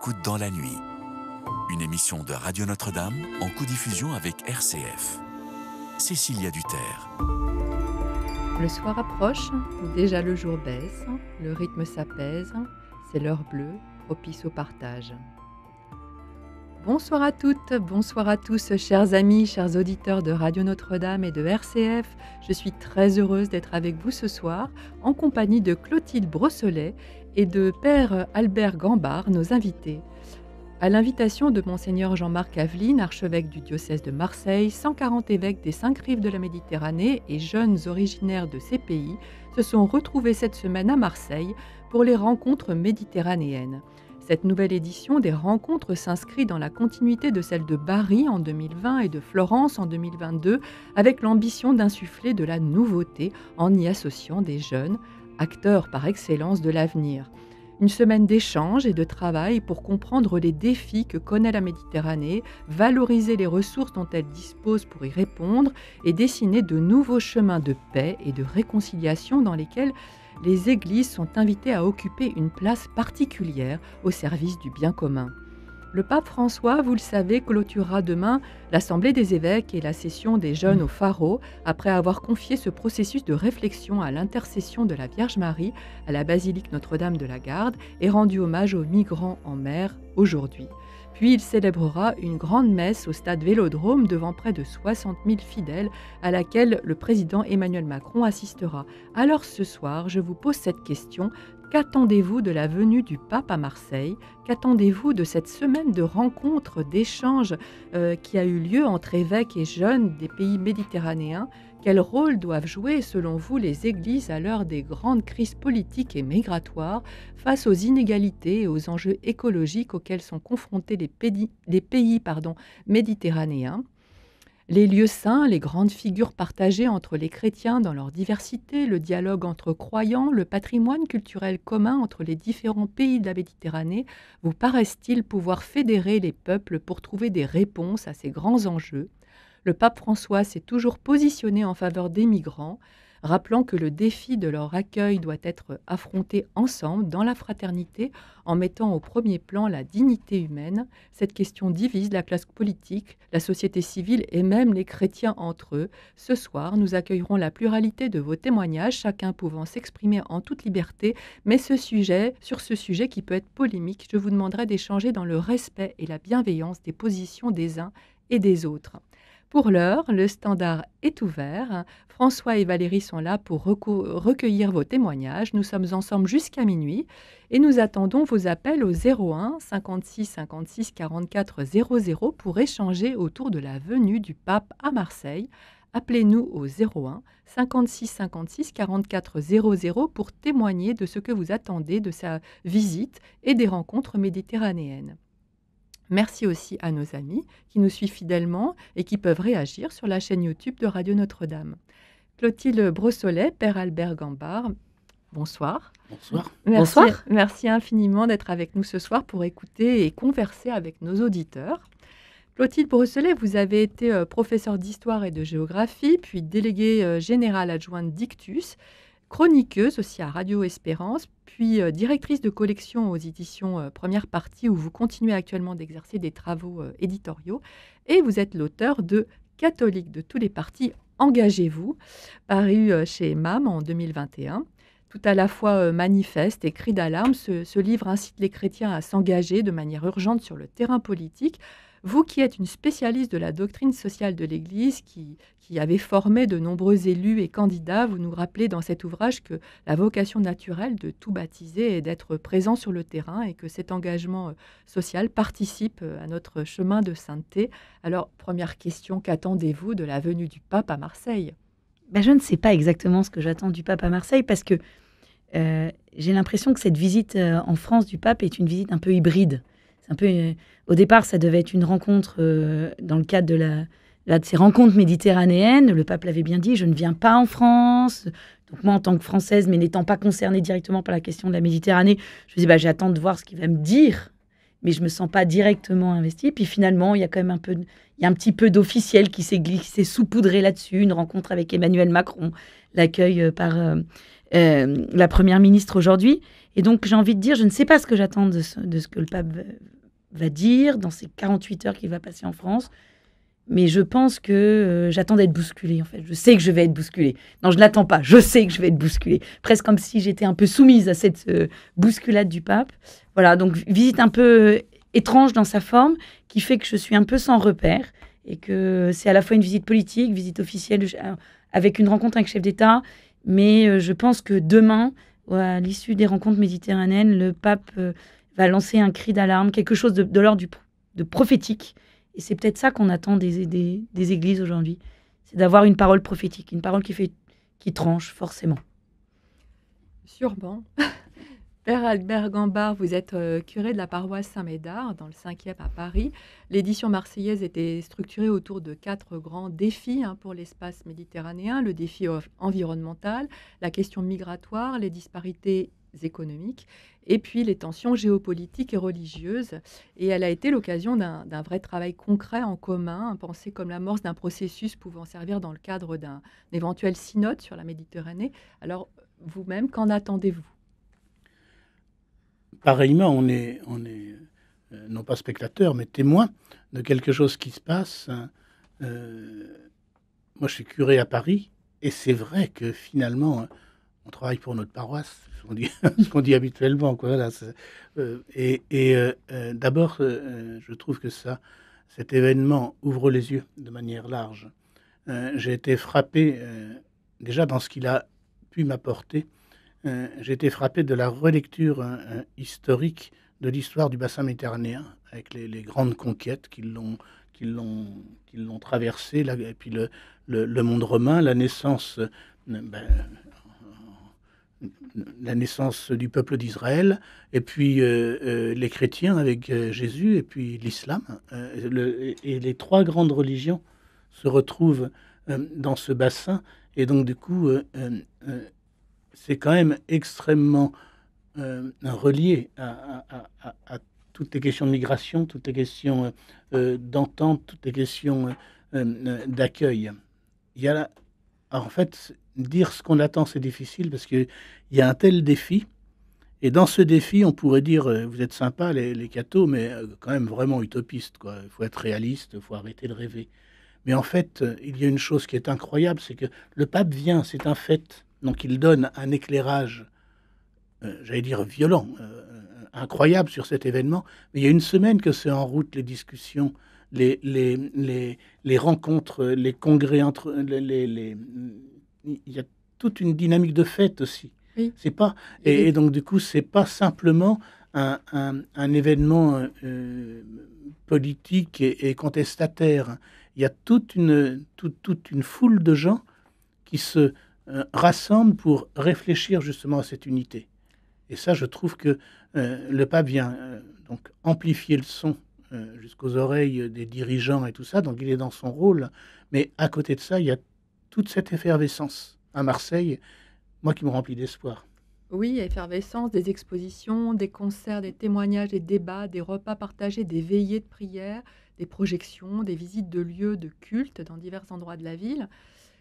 écoute dans la nuit. Une émission de Radio Notre-Dame en codiffusion avec RCF. Cécilia Duterre. Le soir approche, déjà le jour baisse, le rythme s'apaise, c'est l'heure bleue, propice au partage. Bonsoir à toutes, bonsoir à tous, chers amis, chers auditeurs de Radio Notre-Dame et de RCF. Je suis très heureuse d'être avec vous ce soir, en compagnie de Clotilde Brossolet et de Père Albert Gambard, nos invités. À l'invitation de Monseigneur Jean-Marc Aveline, archevêque du diocèse de Marseille, 140 évêques des 5 rives de la Méditerranée et jeunes originaires de ces pays se sont retrouvés cette semaine à Marseille pour les rencontres méditerranéennes. Cette nouvelle édition des rencontres s'inscrit dans la continuité de celle de Bari en 2020 et de Florence en 2022, avec l'ambition d'insuffler de la nouveauté en y associant des jeunes, acteurs par excellence de l'avenir. Une semaine d'échanges et de travail pour comprendre les défis que connaît la Méditerranée, valoriser les ressources dont elle dispose pour y répondre et dessiner de nouveaux chemins de paix et de réconciliation dans lesquels les églises sont invitées à occuper une place particulière au service du bien commun. Le pape François, vous le savez, clôturera demain l'Assemblée des évêques et la session des jeunes au Pharo, après avoir confié ce processus de réflexion à l'intercession de la Vierge Marie à la basilique Notre-Dame de la Garde et rendu hommage aux migrants en mer aujourd'hui. Puis il célébrera une grande messe au stade Vélodrome devant près de 60 000 fidèles à laquelle le président Emmanuel Macron assistera. Alors ce soir, je vous pose cette question. Qu'attendez-vous de la venue du pape à Marseille ? Qu'attendez-vous de cette semaine de rencontres, d'échanges qui a eu lieu entre évêques et jeunes des pays méditerranéens ? Quel rôle doivent jouer, selon vous, les églises à l'heure des grandes crises politiques et migratoires face aux inégalités et aux enjeux écologiques auxquels sont confrontés les pays méditerranéens ? Les lieux saints, les grandes figures partagées entre les chrétiens dans leur diversité, le dialogue entre croyants, le patrimoine culturel commun entre les différents pays de la Méditerranée, vous paraissent-ils pouvoir fédérer les peuples pour trouver des réponses à ces grands enjeux ? Le pape François s'est toujours positionné en faveur des migrants, rappelant que le défi de leur accueil doit être affronté ensemble, dans la fraternité, en mettant au premier plan la dignité humaine. Cette question divise la classe politique, la société civile et même les chrétiens entre eux. Ce soir, nous accueillerons la pluralité de vos témoignages, chacun pouvant s'exprimer en toute liberté, mais sur ce sujet qui peut être polémique, je vous demanderai d'échanger dans le respect et la bienveillance des positions des uns et des autres. Pour l'heure, le standard est ouvert. François et Valérie sont là pour recueillir vos témoignages. Nous sommes ensemble jusqu'à minuit et nous attendons vos appels au 01 56 56 44 00 pour échanger autour de la venue du pape à Marseille. Appelez-nous au 01 56 56 44 00 pour témoigner de ce que vous attendez de sa visite et des rencontres méditerranéennes. Merci aussi à nos amis qui nous suivent fidèlement et qui peuvent réagir sur la chaîne YouTube de Radio Notre-Dame. Clotilde Brossolet, Père Albert Gambard, bonsoir. Bonsoir. Merci infiniment d'être avec nous ce soir pour écouter et converser avec nos auditeurs. Clotilde Brossolet, vous avez été professeure d'histoire et de géographie, puis déléguée générale adjointe d'Ictus, chroniqueuse aussi à Radio Espérance, puis directrice de collection aux éditions Première Partie, où vous continuez actuellement d'exercer des travaux éditoriaux. Et vous êtes l'auteur de Catholiques de tous les partis, engagez-vous, paru chez MAM en 2021. Tout à la fois manifeste et cri d'alarme, ce livre incite les chrétiens à s'engager de manière urgente sur le terrain politique. Vous qui êtes une spécialiste de la doctrine sociale de l'Église, qui avez formé de nombreux élus et candidats, vous nous rappelez dans cet ouvrage que la vocation naturelle de tout baptiser est d'être présent sur le terrain et que cet engagement social participe à notre chemin de sainteté. Alors, première question, qu'attendez-vous de la venue du pape à Marseille ? Je ne sais pas exactement ce que j'attends du pape à Marseille parce que j'ai l'impression que cette visite en France du pape est une visite un peu hybride. C'est un peu, au départ, ça devait être une rencontre dans le cadre de ces rencontres méditerranéennes. Le pape l'avait bien dit, je ne viens pas en France. Donc moi, en tant que Française, mais n'étant pas concernée directement par la question de la Méditerranée, je me dis, j'attends de voir ce qu'il va me dire, mais je ne me sens pas directement investie. Puis finalement, il y a quand même un petit peu d'officiel qui s'est saupoudré là-dessus, une rencontre avec Emmanuel Macron, l'accueil par la Première ministre aujourd'hui. Et donc, j'ai envie de dire, je ne sais pas ce que j'attends de ce que le pape va dire dans ces 48 heures qu'il va passer en France. Mais je pense que j'attends d'être bousculée, en fait. Je sais que je vais être bousculée. Non, je ne l'attends pas. Je sais que je vais être bousculée. Presque comme si j'étais un peu soumise à cette bousculade du pape. Voilà, donc visite un peu étrange dans sa forme, qui fait que je suis un peu sans repère et que c'est à la fois une visite politique, visite officielle, avec une rencontre avec le chef d'État. Mais je pense que demain, à l'issue des rencontres méditerranéennes, le pape va lancer un cri d'alarme, quelque chose de l'ordre de prophétique. Et c'est peut-être ça qu'on attend des églises aujourd'hui. C'est d'avoir une parole prophétique, une parole qui tranche forcément. Sûrement. Père Albert Gambard, vous êtes curé de la paroisse Saint-Médard, dans le 5e à Paris. L'édition marseillaise était structurée autour de 4 grands défis pour l'espace méditerranéen. Le défi environnemental, la question migratoire, les disparités économiques et puis les tensions géopolitiques et religieuses. Et elle a été l'occasion d'un vrai travail concret en commun, pensé comme l'amorce d'un processus pouvant servir dans le cadre d'un éventuel synode sur la Méditerranée. Alors, vous-même, qu'en attendez-vous ? Pareillement, on est non pas spectateur, mais témoin de quelque chose qui se passe. Moi, je suis curé à Paris, et c'est vrai que finalement, on travaille pour notre paroisse, ce qu'on dit habituellement, quoi. Voilà, d'abord, je trouve que cet événement ouvre les yeux de manière large. J'ai été frappé, déjà dans ce qu'il a pu m'apporter, j'ai été frappé de la relecture historique de l'histoire du bassin méditerranéen, avec les grandes conquêtes qui l'ont traversé, et puis le monde romain, la naissance du peuple d'Israël, et puis les chrétiens avec Jésus, et puis l'islam. Et les 3 grandes religions se retrouvent dans ce bassin. Et donc, du coup, c'est quand même extrêmement relié à toutes les questions de migration, toutes les questions d'entente, toutes les questions d'accueil. En fait, dire ce qu'on attend, c'est difficile parce qu'il y a un tel défi. Et dans ce défi, on pourrait dire, vous êtes sympas les cathos, mais quand même vraiment utopiste, quoi. Il faut être réaliste, il faut arrêter de rêver. Mais en fait, il y a une chose qui est incroyable, c'est que le pape vient, c'est un fait. Donc il donne un éclairage, j'allais dire violent, incroyable sur cet événement. Mais il y a une semaine que c'est en route, les discussions, les rencontres, les congrès il y a toute une dynamique de fête aussi. Oui. C'est pas et donc du coup c'est pas simplement un événement politique et contestataire. Il y a toute une foule de gens qui se rassemblent pour réfléchir justement à cette unité. Et ça, je trouve que le pape vient donc amplifier le son jusqu'aux oreilles des dirigeants et tout ça, donc il est dans son rôle. Mais à côté de ça, il y a toute cette effervescence à Marseille, moi qui me remplit d'espoir. Oui, effervescence, des expositions, des concerts, des témoignages, des débats, des repas partagés, des veillées de prière, des projections, des visites de lieux de culte dans divers endroits de la ville.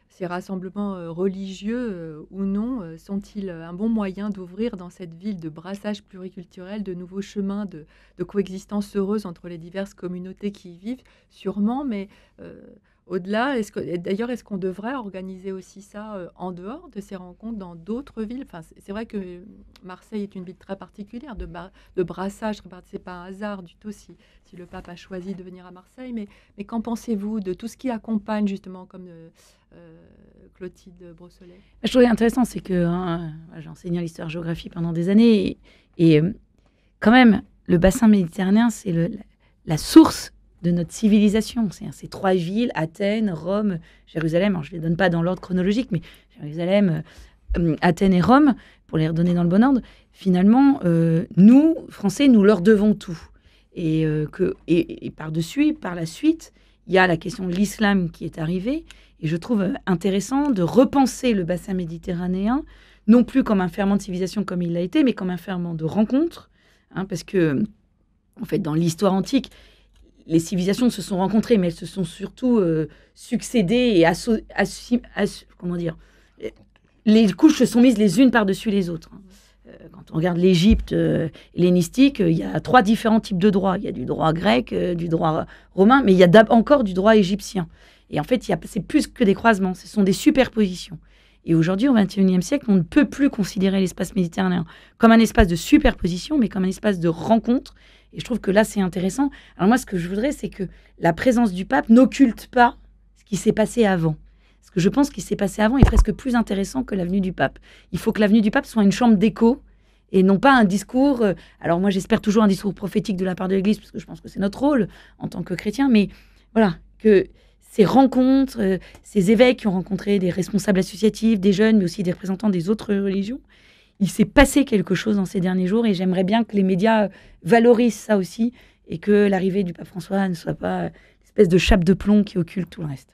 Ces rassemblements religieux ou non sont-ils un bon moyen d'ouvrir dans cette ville de brassage pluriculturel de nouveaux chemins de coexistence heureuse entre les diverses communautés qui y vivent? Sûrement, mais au-delà, est-ce qu'on devrait organiser aussi ça en dehors de ces rencontres dans d'autres villes? Enfin, c'est vrai que Marseille est une ville très particulière de brassage. C'est pas un hasard du tout si le pape a choisi de venir à Marseille. Mais qu'en pensez-vous de tout ce qui accompagne justement comme Clotilde Brossolet? Je trouvais intéressant, c'est que j'ai enseigné l'histoire-géographie pendant des années et quand même, le bassin méditerranéen, c'est la source de notre civilisation. C'est ces 3 villes, Athènes, Rome, Jérusalem. Alors, je ne les donne pas dans l'ordre chronologique, mais Jérusalem, Athènes et Rome, pour les redonner dans le bon ordre. Finalement, nous, Français, nous leur devons tout. Et par-dessus, par la suite, il y a la question de l'islam qui est arrivée. Et je trouve intéressant de repenser le bassin méditerranéen, non plus comme un ferment de civilisation comme il l'a été, mais comme un ferment de rencontre. Parce que, en fait, dans l'histoire antique, les civilisations se sont rencontrées, mais elles se sont surtout succédées et comment dire, les couches se sont mises les unes par-dessus les autres. quand on regarde l'Égypte hellénistique, il y a 3 différents types de droit. Il y a du droit grec, du droit romain, mais il y a encore du droit égyptien. Et en fait, c'est plus que des croisements, ce sont des superpositions. Et aujourd'hui, au XXIe siècle, on ne peut plus considérer l'espace méditerranéen comme un espace de superposition, mais comme un espace de rencontre. Et je trouve que là, c'est intéressant. Alors moi, ce que je voudrais, c'est que la présence du pape n'occulte pas ce qui s'est passé avant. Parce que je pense qu'il s'est passé avant est presque plus intéressant que l'avenue du pape. Il faut que l'avenue du pape soit une chambre d'écho et non pas un discours. Alors moi, j'espère toujours un discours prophétique de la part de l'Église, parce que je pense que c'est notre rôle en tant que chrétien. Mais voilà, que ces rencontres, ces évêques qui ont rencontré des responsables associatifs, des jeunes, mais aussi des représentants des autres religions, il s'est passé quelque chose dans ces derniers jours et j'aimerais bien que les médias valorisent ça aussi et que l'arrivée du pape François ne soit pas une espèce de chape de plomb qui occulte tout le reste.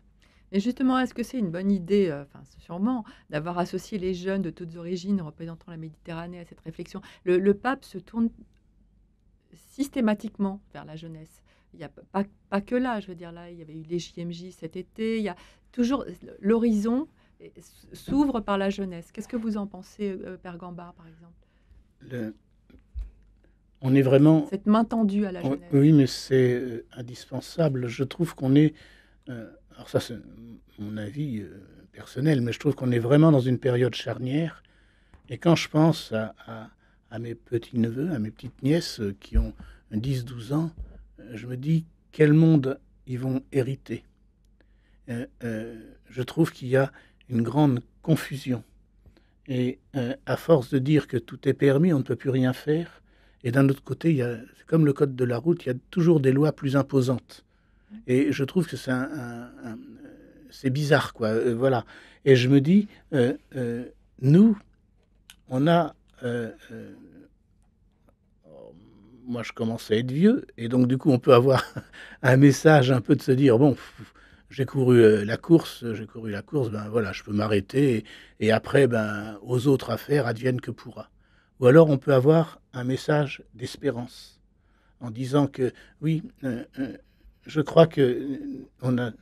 Et justement, est-ce que c'est une bonne idée, sûrement, d'avoir associé les jeunes de toutes origines représentant la Méditerranée à cette réflexion? Le pape se tourne systématiquement vers la jeunesse. Il n'y a pas que là, je veux dire, là, il y avait eu les JMJ cet été, il y a toujours l'horizon s'ouvre par la jeunesse. Qu'est-ce que vous en pensez, Père Gambard, par exemple? On est vraiment... Cette main tendue à la jeunesse. Oui, mais c'est indispensable. Je trouve qu'on est... alors ça, c'est mon avis personnel, mais je trouve qu'on est vraiment dans une période charnière. Et quand je pense à mes petits-neveux, à mes petites-nièces qui ont 10-12 ans, je me dis quel monde ils vont hériter. Je trouve qu'il y a une grande confusion. Et à force de dire que tout est permis, on ne peut plus rien faire. Et d'un autre côté, c'est comme le code de la route, il y a toujours des lois plus imposantes. Et je trouve que c'est bizarre, quoi. Voilà. Et je me dis, nous, on a... moi, je commence à être vieux, et donc, du coup, on peut avoir un message un peu de se dire, bon, j'ai couru la course, ben voilà, je peux m'arrêter, et après, ben, aux autres affaires, advienne que pourra. Ou alors, on peut avoir un message d'espérance, en disant que, oui... je crois qu'on a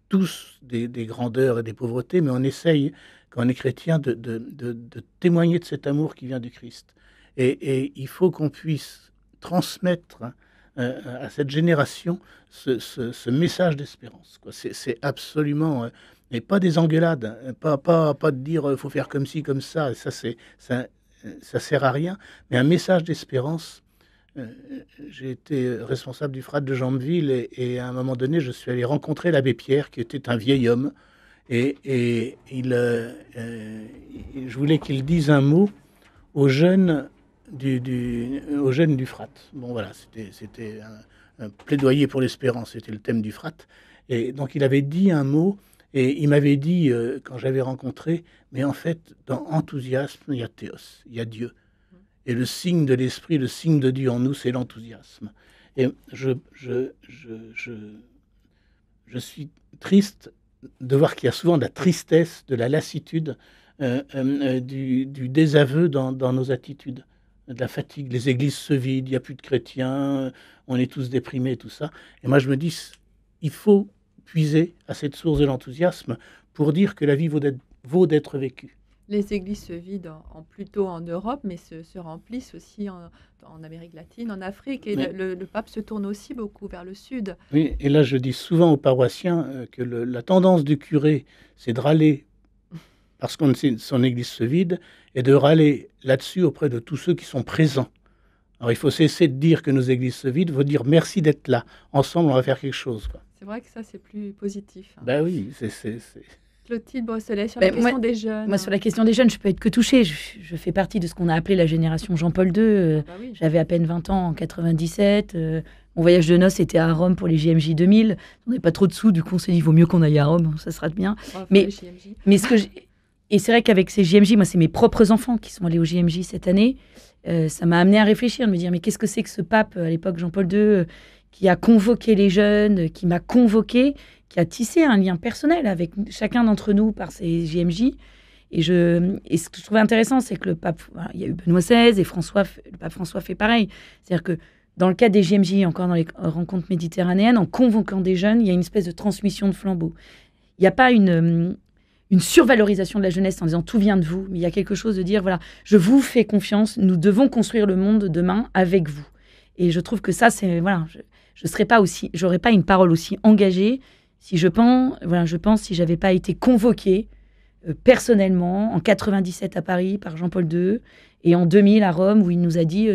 tous des grandeurs et des pauvretés, mais on essaye, quand on est chrétien, de témoigner de cet amour qui vient du Christ. Et il faut qu'on puisse transmettre à cette génération ce message d'espérance, quoi. C'est absolument... et pas des engueulades, pas de dire « il faut faire comme ci, comme ça », ça sert à rien, mais un message d'espérance. J'ai été responsable du FRAT de Jambeville et à un moment donné, je suis allé rencontrer l'abbé Pierre, qui était un vieil homme, et je voulais qu'il dise un mot aux jeunes du FRAT. Bon voilà, c'était un plaidoyer pour l'espérance, c'était le thème du FRAT. Et donc il avait dit un mot, et il m'avait dit, quand j'avais rencontré, mais en fait, dans enthousiasme, il y a théos, il y a Dieu. Et le signe de l'esprit, le signe de Dieu en nous, c'est l'enthousiasme. Et je suis triste de voir qu'il y a souvent de la tristesse, de la lassitude, du désaveu dans nos attitudes, de la fatigue. Les églises se vident, il n'y a plus de chrétiens, on est tous déprimés, tout ça. Et moi, je me dis, il faut puiser à cette source de l'enthousiasme pour dire que la vie vaut d'être vécue. Les églises se vident plutôt en Europe, mais se remplissent aussi en Amérique latine, en Afrique. Et le pape se tourne aussi beaucoup vers le sud. Oui, et là, je dis souvent aux paroissiens que la tendance du curé, c'est de râler parce que son église se vide, et de râler là-dessus auprès de tous ceux qui sont présents. Alors, il faut cesser de dire que nos églises se vident, il faut dire merci d'être là. Ensemble, on va faire quelque chose, quoi. C'est vrai que ça, c'est plus positif. Ben oui, c'est... Clotilde Brosselet, sur la question des jeunes. Moi, sur la question des jeunes, je peux être que touchée. Je fais partie de ce qu'on a appelé la génération Jean-Paul II. Oui. J'avais à peine 20 ans en 97. Mon voyage de noces était à Rome pour les JMJ 2000. On n'avait pas trop de sous, du coup, on s'est dit, il vaut mieux qu'on aille à Rome, ça sera bien. Mais et c'est vrai qu'avec ces JMJ, moi, c'est mes propres enfants qui sont allés au JMJ cette année. Ça m'a amené à réfléchir, de me dire, mais qu'est-ce que c'est que ce pape, à l'époque, Jean-Paul II, qui a convoqué les jeunes, qui m'a convoqué, qui a tissé un lien personnel avec chacun d'entre nous par ces JMJ. Et ce que je trouvais intéressant, c'est que le pape, il y a eu Benoît XVI et le pape François fait pareil. C'est-à-dire que dans le cas des JMJ, encore dans les rencontres méditerranéennes, en convoquant des jeunes, il y a une espèce de transmission de flambeau. Il n'y a pas une une survalorisation de la jeunesse en disant tout vient de vous, mais il y a quelque chose de dire, voilà, je vous fais confiance, nous devons construire le monde de demain avec vous. Et je trouve que ça, c'est, voilà, je serais pas aussi, j'aurais pas une parole aussi engagée si je pense si j'avais pas été convoquée personnellement en 97 à Paris par Jean-Paul II et en 2000 à Rome où il nous a dit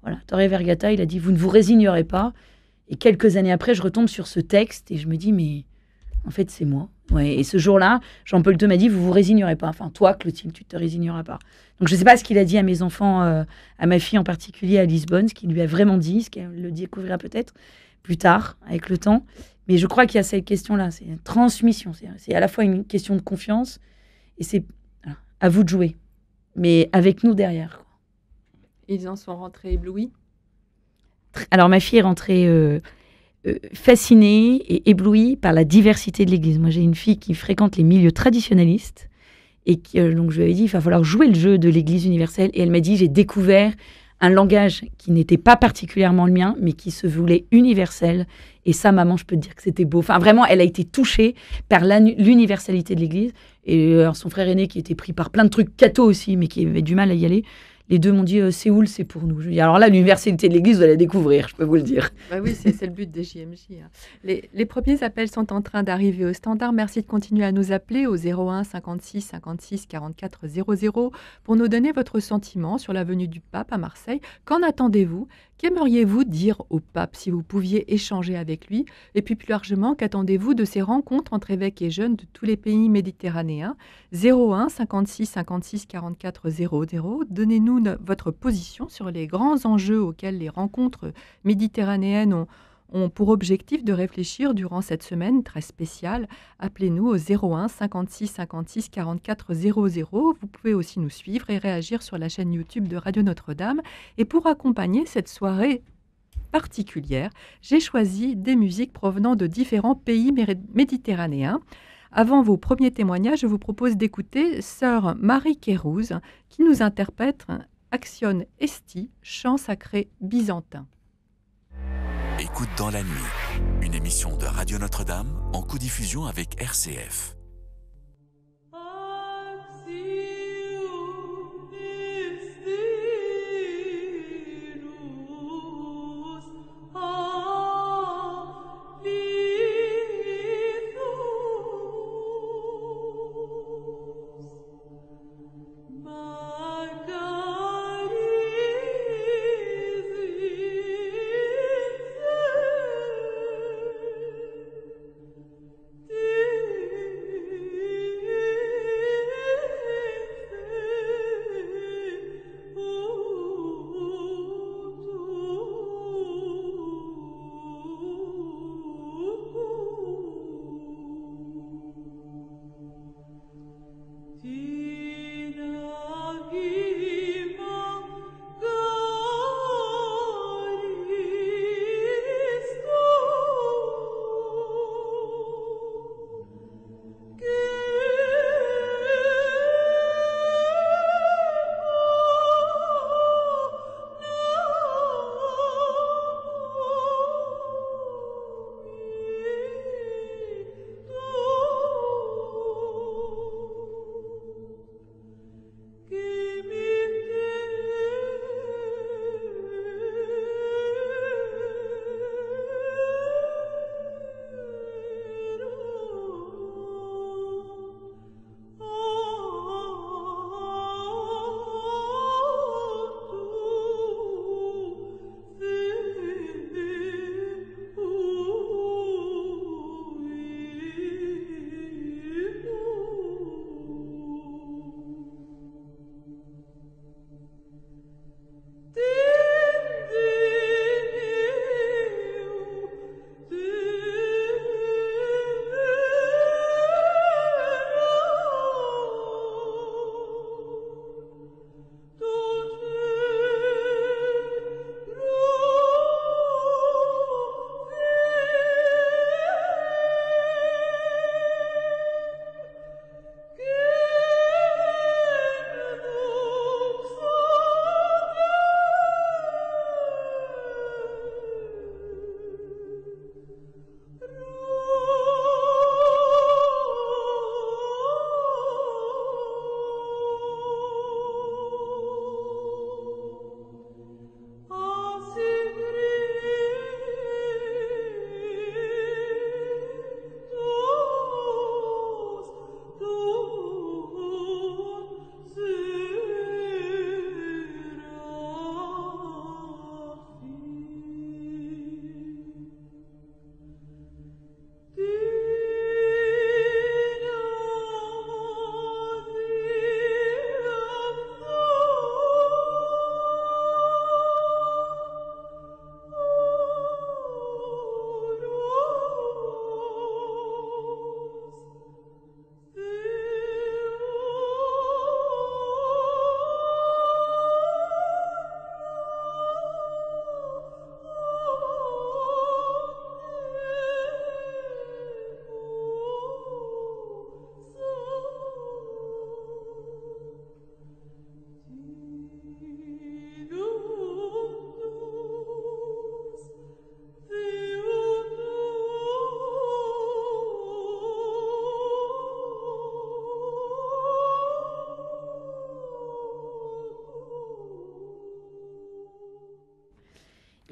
voilà, Torre Vergata, il a dit vous ne vous résignerez pas. Et quelques années après, je retombe sur ce texte et je me dis mais en fait c'est moi. Ouais, et ce jour-là, Jean-Paul II m'a dit vous vous résignerez pas. Enfin toi Clotilde, tu te résigneras pas. Donc je sais pas ce qu'il a dit à mes enfants, à ma fille en particulier à Lisbonne, ce qu'il lui a vraiment dit, ce qu'elle le découvrira peut-être plus tard avec le temps. Mais je crois qu'il y a cette question-là, c'est une transmission. C'est à la fois une question de confiance et c'est à vous de jouer, mais avec nous derrière. Quoi. Ils en sont rentrés éblouis. Alors ma fille est rentrée fascinée et éblouie par la diversité de l'Église. Moi j'ai une fille qui fréquente les milieux traditionnalistes et donc je lui avais dit il va falloir jouer le jeu de l'Église universelle et elle m'a dit j'ai découvert un langage qui n'était pas particulièrement le mien, mais qui se voulait universel. Et ça, maman, je peux te dire que c'était beau. Enfin, vraiment, elle a été touchée par l'universalité de l'Église. Et son frère aîné, qui était pris par plein de trucs catho aussi, mais qui avait du mal à y aller, les deux m'ont dit Séoul, c'est pour nous. Je dis, alors là, l'universalité de l'Église, vous allez la découvrir, je peux vous le dire. Bah oui, c'est le but des JMJ. Hein. Les premiers appels sont en train d'arriver au standard. Merci de continuer à nous appeler au 01 56 56 44 00 pour nous donner votre sentiment sur la venue du pape à Marseille. Qu'en attendez-vous ? Qu'aimeriez-vous dire au pape si vous pouviez échanger avec lui ? Et puis plus largement, qu'attendez-vous de ces rencontres entre évêques et jeunes de tous les pays méditerranéens ? 01 56 56 44 00. Donnez-nous votre position sur les grands enjeux auxquels les rencontres méditerranéennes ont pour objectif de réfléchir durant cette semaine très spéciale. Appelez-nous au 01 56 56 44 00. Vous pouvez aussi nous suivre et réagir sur la chaîne YouTube de Radio Notre-Dame. Et pour accompagner cette soirée particulière, j'ai choisi des musiques provenant de différents pays méditerranéens. Avant vos premiers témoignages, je vous propose d'écouter sœur Marie Kérouz qui nous interprète Action Esti, chant sacré byzantin. Écoute dans la nuit, une émission de Radio Notre-Dame en codiffusion avec RCF.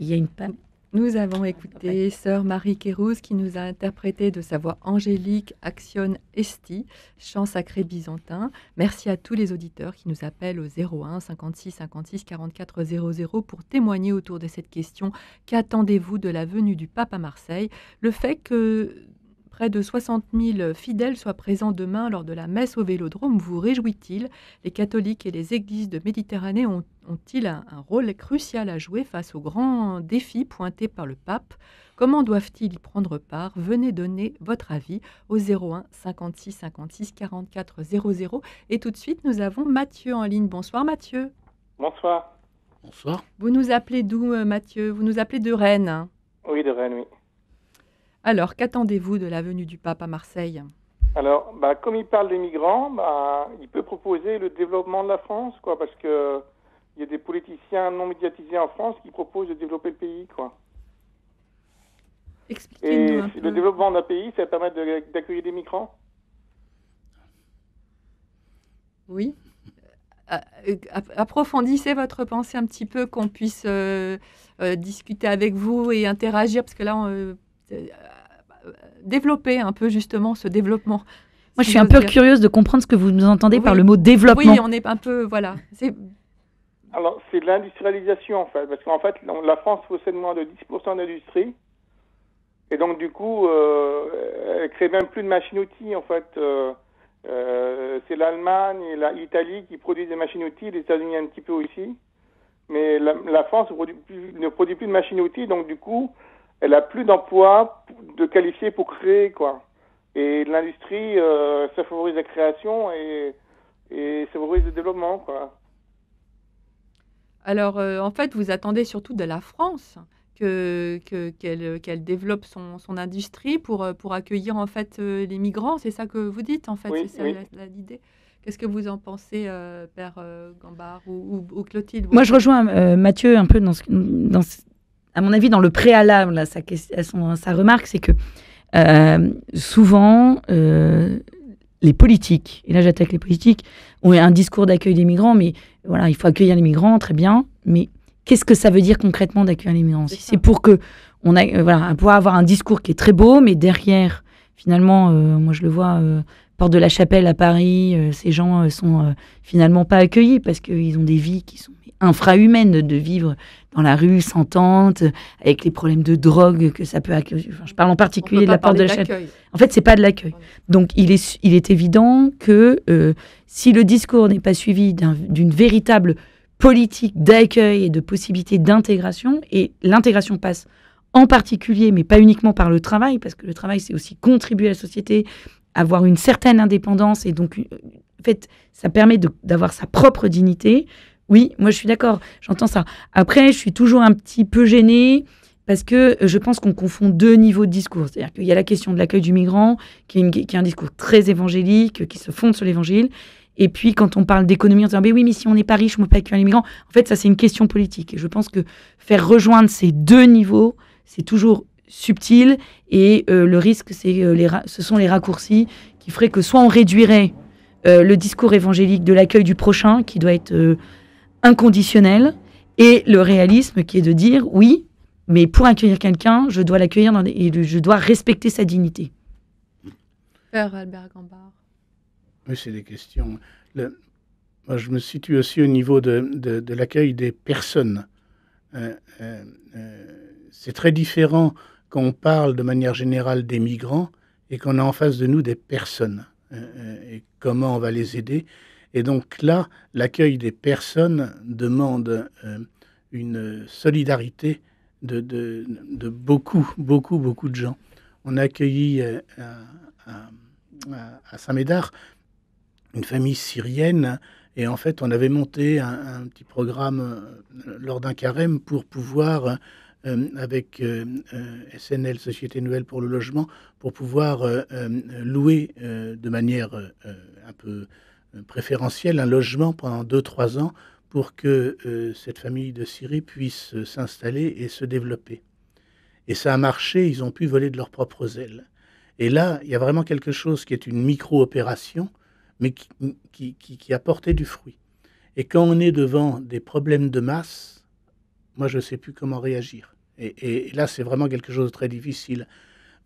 il y a une panne. Nous avons écouté Sœur Marie Kérouz qui nous a interprété de sa voix angélique Action Esti, chant sacré byzantin. Merci à tous les auditeurs qui nous appellent au 01 56 56 44 00 pour témoigner autour de cette question. Qu'attendez-vous de la venue du pape à Marseille? Le fait que près de 60 000 fidèles soient présents demain lors de la messe au Vélodrome vous réjouit-il? Les catholiques et les églises de Méditerranée ont-ils un rôle crucial à jouer face aux grands défis pointés par le pape? Comment doivent-ils y prendre part? Venez donner votre avis au 01 56 56 44 00. Et tout de suite, nous avons Mathieu en ligne. Bonsoir Mathieu. Bonsoir. Bonsoir. Vous nous appelez d'où Mathieu? Vous nous appelez de Rennes, hein? Oui, de Rennes, oui. Alors, qu'attendez-vous de la venue du pape à Marseille? Alors, comme il parle des migrants, il peut proposer le développement de la France, quoi, parce que il y a des politiciens non médiatisés en France qui proposent de développer le pays, quoi. Expliquez-nous Et un peu. le développement d'un pays, ça permet d'accueillir des migrants. Oui. Approfondissez votre pensée un petit peu, qu'on puisse discuter avec vous et interagir, parce que là, développer un peu justement ce développement. Moi, je suis un peu curieuse de comprendre ce que vous nous entendez par le mot développement. Oui, on est un peu, voilà. Alors, c'est de l'industrialisation, en fait, parce qu'en fait, la France possède moins de 10% d'industrie, et donc, du coup, elle crée même plus de machines-outils, en fait. C'est l'Allemagne et l'Italie qui produisent des machines-outils, les États-Unis un petit peu aussi, mais la France ne produit plus de machines-outils, donc du coup, elle a plus d'emplois de qualifiés pour créer, quoi. Et l'industrie, ça favorise la création et ça favorise le développement, quoi. Alors, en fait, vous attendez surtout de la France qu'elle développe son industrie pour accueillir en fait les migrants. C'est ça que vous dites, en fait, oui, c'est ça oui. l'idée. Qu'est-ce que vous en pensez, Père Gambard ou Clotilde? Moi, je rejoins Mathieu un peu à mon avis, dans le préalable à sa remarque, c'est que souvent, les politiques, et là j'attaque les politiques, ont un discours d'accueil des migrants, mais voilà, il faut accueillir les migrants, très bien, mais qu'est-ce que ça veut dire concrètement d'accueillir les migrants? Si c'est pour que pouvoir avoir un discours qui est très beau, mais derrière, finalement, moi je le vois, porte de la Chapelle à Paris, ces gens sont finalement pas accueillis parce qu'ils ont des vies qui sont infrahumaines, de vivre dans la rue sans tente, avec les problèmes de drogue que ça peut accueillir. Enfin, je parle en particulier de la porte de la Chapelle. En fait, c'est pas de l'accueil. Donc, il est évident que si le discours n'est pas suivi d'une véritable politique d'accueil et de possibilité d'intégration, et l'intégration passe en particulier, mais pas uniquement par le travail, parce que le travail, c'est aussi contribuer à la société, avoir une certaine indépendance, et donc, en fait, ça permet d'avoir sa propre dignité. Oui, moi, je suis d'accord, j'entends ça. Après, je suis toujours un petit peu gênée, parce que je pense qu'on confond deux niveaux de discours. C'est-à-dire qu'il y a la question de l'accueil du migrant, qui est un discours très évangélique, qui se fonde sur l'évangile. Et puis, quand on parle d'économie, on se dit « oui, mais si on n'est pas riche, on ne peut pas accueillir les migrants ». En fait, ça, c'est une question politique. Et je pense que faire rejoindre ces deux niveaux, c'est toujours subtil. Et le risque, ce sont les raccourcis qui feraient que soit on réduirait le discours évangélique de l'accueil du prochain, qui doit être inconditionnel, et le réalisme qui est de dire « oui, mais pour accueillir quelqu'un, je dois l'accueillir et je dois respecter sa dignité ». Père Albert Gambard. Oui, c'est des questions. Moi, je me situe aussi au niveau de l'accueil des personnes. C'est très différent quand on parle de manière générale des migrants et qu'on a en face de nous des personnes. Et comment on va les aider. Et donc là, l'accueil des personnes demande une solidarité de beaucoup de gens. On a accueilli à Saint-Médard une famille syrienne, et en fait, on avait monté un petit programme lors d'un carême pour pouvoir, avec SNL, Société Nouvelle pour le Logement, pour pouvoir louer de manière un peu préférentielle un logement pendant 2-3 ans pour que cette famille de Syrie puisse s'installer et se développer. Et ça a marché, ils ont pu voler de leurs propres ailes. Et là, il y a vraiment quelque chose qui est une micro-opération, mais qui a porté du fruit. Et quand on est devant des problèmes de masse, moi, je ne sais plus comment réagir. Et là, c'est vraiment quelque chose de très difficile.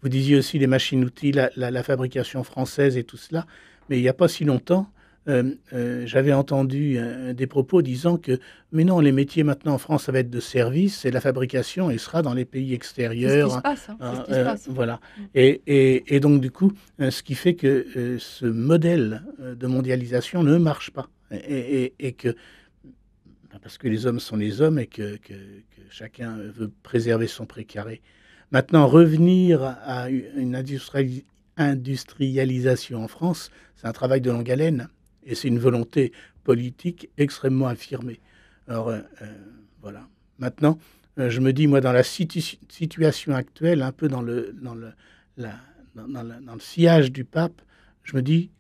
Vous disiez aussi les machines-outils, la fabrication française et tout cela. Mais il n'y a pas si longtemps, j'avais entendu des propos disant que, mais non, les métiers maintenant en France, ça va être de service, et la fabrication, elle sera dans les pays extérieurs. C'est ce qui se passe. Hein. C'est ce qui se passe. Voilà. Et donc, du coup, ce qui fait que ce modèle de mondialisation ne marche pas. Et que, parce que les hommes sont les hommes et que chacun veut préserver son précaré. Maintenant, revenir à une industrialisation en France, c'est un travail de longue haleine et c'est une volonté politique extrêmement affirmée. Alors, voilà. Maintenant, je me dis, moi, dans la situation actuelle, un peu dans le sillage du pape, je me dis,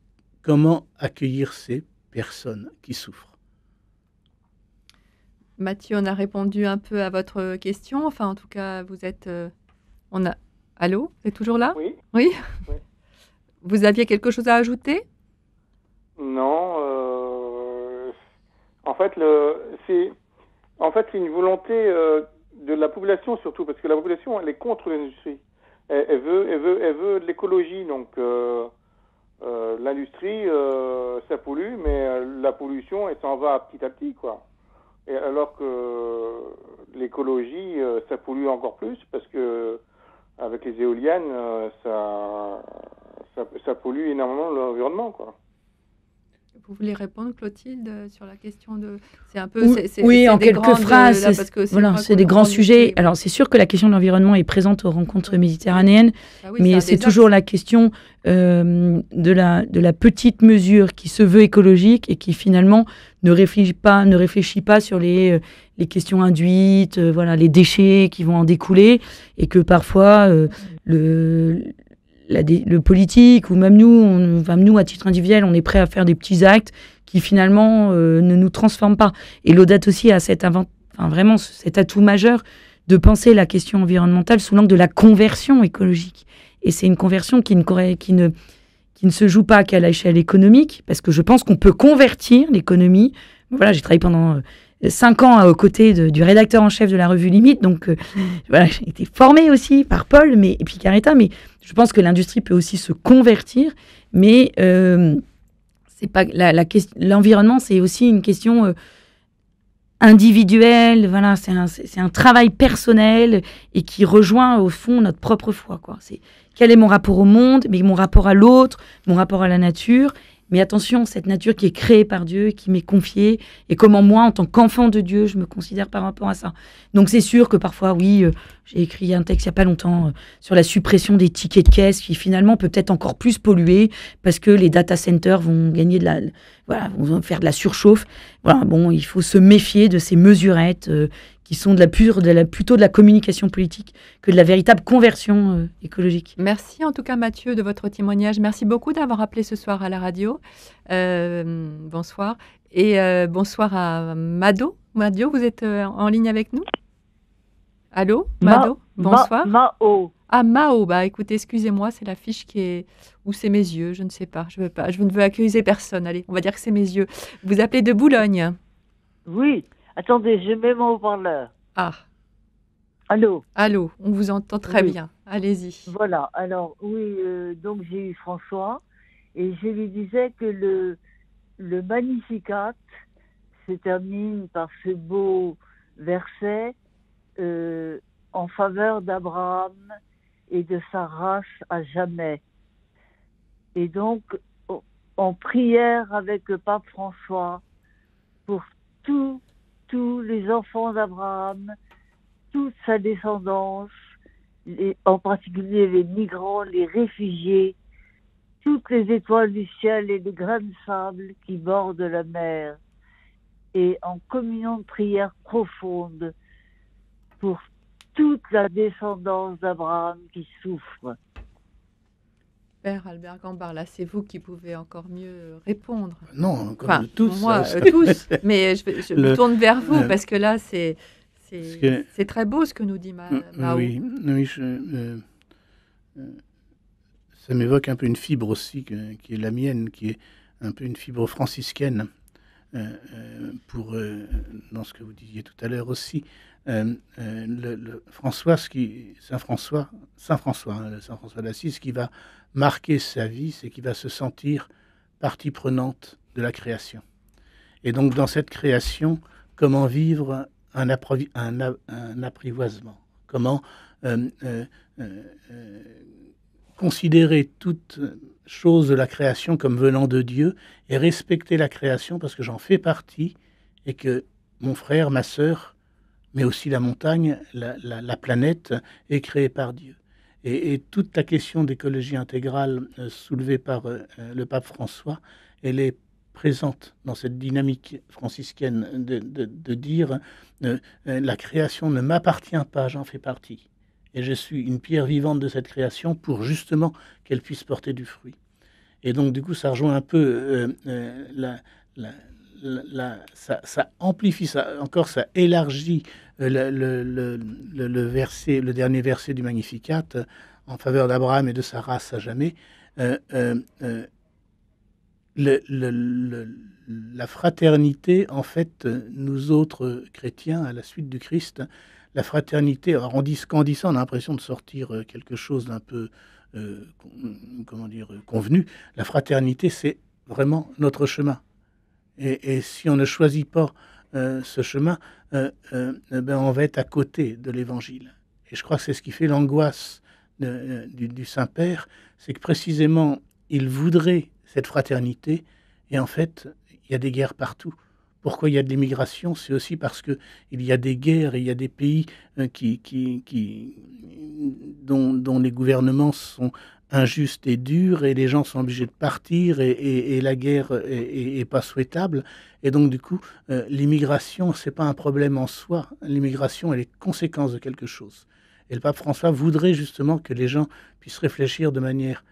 comment accueillir ces personnes qui souffrent? Mathieu, on a répondu un peu à votre question. Enfin, en tout cas, vous êtes... Allô? Vous êtes toujours là? Oui. Oui. Oui. Vous aviez quelque chose à ajouter? Non. En fait, c'est une volonté de la population surtout, parce que la population, elle est contre l'industrie. Elle veut de l'écologie, donc l'industrie, ça pollue, mais la pollution, elle s'en va petit à petit, quoi. Et alors que l'écologie, ça pollue encore plus, parce que avec les éoliennes, ça pollue énormément l'environnement, quoi. Vous voulez répondre, Clotilde, sur la question de... C'est un peu... Oui, en quelques phrases. Voilà, c'est des grands sujets. Alors, c'est sûr que la question de l'environnement est présente aux rencontres méditerranéennes, mais c'est toujours la question de la petite mesure qui se veut écologique et qui finalement ne réfléchit pas sur les questions induites, les déchets qui vont en découler, et que parfois le politique ou même nous à titre individuel, on est prêt à faire des petits actes qui finalement ne nous transforment pas. Et Laudato Si a cet atout majeur de penser la question environnementale sous l'angle de la conversion écologique. Et c'est une conversion qui ne se joue pas qu'à l'échelle économique, parce que je pense qu'on peut convertir l'économie. Voilà, j'ai travaillé pendant 5 ans aux côtés du rédacteur en chef de la revue Limite, donc j'ai été formée aussi par Paul et puis Caretta, mais je pense que l'industrie peut aussi se convertir, mais c'est pas l'environnement, c'est aussi une question individuelle. Voilà, c'est un travail personnel et qui rejoint au fond notre propre foi, quoi. C'est quel est mon rapport au monde, mais mon rapport à l'autre, mon rapport à la nature. Mais attention, cette nature qui est créée par Dieu, qui m'est confiée, et comment moi, en tant qu'enfant de Dieu, je me considère par rapport à ça. Donc c'est sûr que parfois, oui, j'ai écrit un texte il n'y a pas longtemps sur la suppression des tickets de caisse, qui finalement peut peut-être encore plus polluer, parce que les data centers vont gagner vont faire de la surchauffe. Voilà, bon, il faut se méfier de ces mesurettes qui sont plutôt de la communication politique que de la véritable conversion écologique. Merci en tout cas Mathieu de votre témoignage. Merci beaucoup d'avoir appelé ce soir à la radio. Bonsoir. Et bonsoir à Mado. Mado, vous êtes en ligne avec nous? Allô, Mado? Bonsoir. Mao. Ah, Mao. Bah écoutez, excusez-moi, c'est la fiche qui est... Ou c'est mes yeux, je ne sais pas. Je ne veux accuser personne. Allez, on va dire que c'est mes yeux. Vous appelez de Boulogne? Oui. Attendez, je mets mon haut-parleur. Ah. Allô? Allô, on vous entend très bien. Allez-y. Voilà, alors oui, donc j'ai eu François et je lui disais que le Magnificat se termine par ce beau verset en faveur d'Abraham et de sa race à jamais. Et donc, en prière avec le pape François pour tous les enfants d'Abraham, toute sa descendance, en particulier les migrants, les réfugiés, toutes les étoiles du ciel et les grains de sable qui bordent la mer, et en communion de prière profonde pour toute la descendance d'Abraham qui souffre. Père Albert Gambard, là, c'est vous qui pouvez encore mieux répondre. Non, comme tous. Moi, tous, mais je me tourne vers vous, parce que là, c'est très beau ce que nous dit Mao. Oui, ça m'évoque un peu une fibre aussi qui est la mienne, qui est un peu une fibre franciscaine. dans ce que vous disiez tout à l'heure aussi, François, Saint François, le Saint François d'Assise, ce qui va marquer sa vie, c'est qu'il va se sentir partie prenante de la création. Et donc, dans cette création, comment vivre un apprivoisement, comment considérer toute chose de la création comme venant de Dieu et respecter la création parce que j'en fais partie et que mon frère, ma sœur, mais aussi la montagne, la planète est créée par Dieu. Et toute la question d'écologie intégrale soulevée par le pape François, elle est présente dans cette dynamique franciscaine de dire la création ne m'appartient pas, j'en fais partie. Et je suis une pierre vivante de cette création pour justement qu'elle puisse porter du fruit. Et donc, du coup, ça rejoint un peu ça amplifie, ça élargit le verset, le dernier verset du Magnificat en faveur d'Abraham et de sa race à jamais. La fraternité, en fait, nous autres chrétiens, à la suite du Christ, la fraternité, alors quand on dit ça, on a l'impression de sortir quelque chose d'un peu, convenu. La fraternité, c'est vraiment notre chemin. Et si on ne choisit pas ce chemin, on va être à côté de l'Évangile. Et je crois que c'est ce qui fait l'angoisse du Saint-Père, c'est que précisément, il voudrait cette fraternité, et en fait, il y a des guerres partout. Pourquoi il y a de l'immigration? C'est aussi parce qu'il y a des guerres et il y a des pays dont les gouvernements sont injustes et durs et les gens sont obligés de partir et la guerre est pas souhaitable. Et donc, du coup, l'immigration, c'est pas un problème en soi. L'immigration, elle est conséquence de quelque chose. Et le pape François voudrait justement que les gens puissent réfléchir de manière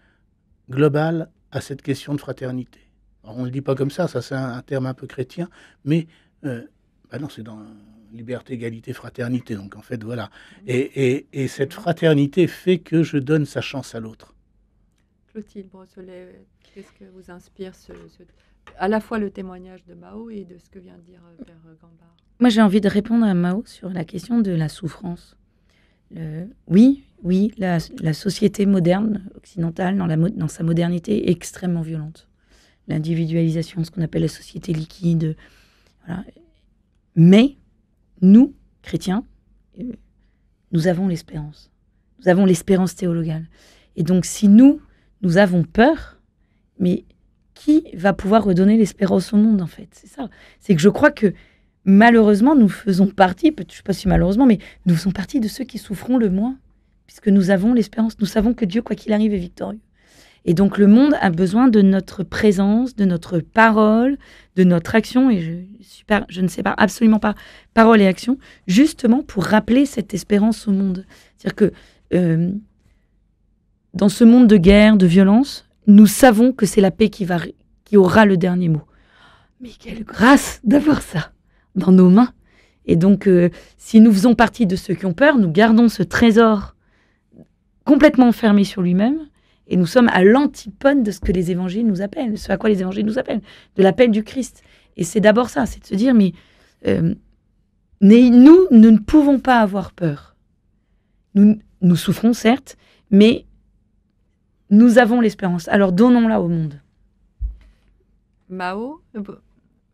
globale à cette question de fraternité. Alors, on ne le dit pas comme ça c'est un terme un peu chrétien, mais non, c'est dans liberté, égalité, fraternité. Donc en fait, voilà. Et cette fraternité fait que je donne sa chance à l'autre. Clotilde Brossolet, qu'est-ce que vous inspire à la fois le témoignage de Mao et de ce que vient de dire Père Gambart? Moi, j'ai envie de répondre à Mao sur la question de la souffrance. Oui, la société moderne, occidentale, dans sa modernité, est extrêmement violente. L'individualisation, ce qu'on appelle la société liquide. Voilà. Mais nous, chrétiens, nous avons l'espérance. Nous avons l'espérance théologale. Et donc, si nous avons peur, mais qui va pouvoir redonner l'espérance au monde, en fait? C'est ça. C'est que je crois que, malheureusement, nous faisons partie, je ne sais pas si malheureusement, mais nous faisons partie de ceux qui souffront le moins, puisque nous avons l'espérance. Nous savons que Dieu, quoi qu'il arrive, est victorieux. Et donc, le monde a besoin de notre présence, de notre parole, de notre action, et je ne sépare absolument pas parole et action, justement pour rappeler cette espérance au monde. C'est-à-dire que dans ce monde de guerre, de violence, nous savons que c'est la paix qui aura le dernier mot. Mais quelle grâce d'avoir ça dans nos mains. Et donc, si nous faisons partie de ceux qui ont peur, nous gardons ce trésor complètement enfermé sur lui-même, et nous sommes à l'antipode de ce que les évangiles nous appellent, de ce à quoi les évangiles nous appellent, de l'appel du Christ. Et c'est d'abord ça, c'est de se dire, mais nous ne pouvons pas avoir peur. Nous souffrons, certes, mais nous avons l'espérance. Alors donnons-la au monde. Mao,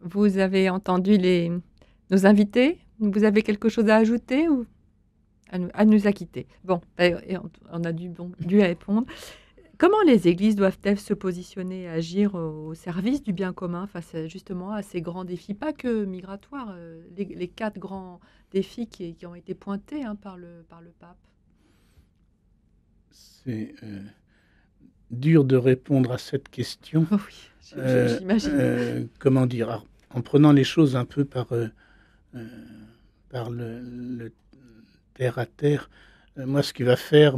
vous avez entendu nos invités? Vous avez quelque chose à ajouter ou à nous acquitter? Bon, on a dû répondre. Comment les églises doivent-elles se positionner, agir au service du bien commun face justement à ces grands défis, pas que migratoires, les 4 grands défis qui ont été pointés par le pape? C'est dur de répondre à cette question. Oh oui, j'imagine. Comment dire? Alors, en prenant les choses un peu par le terre à terre, moi, ce qui va faire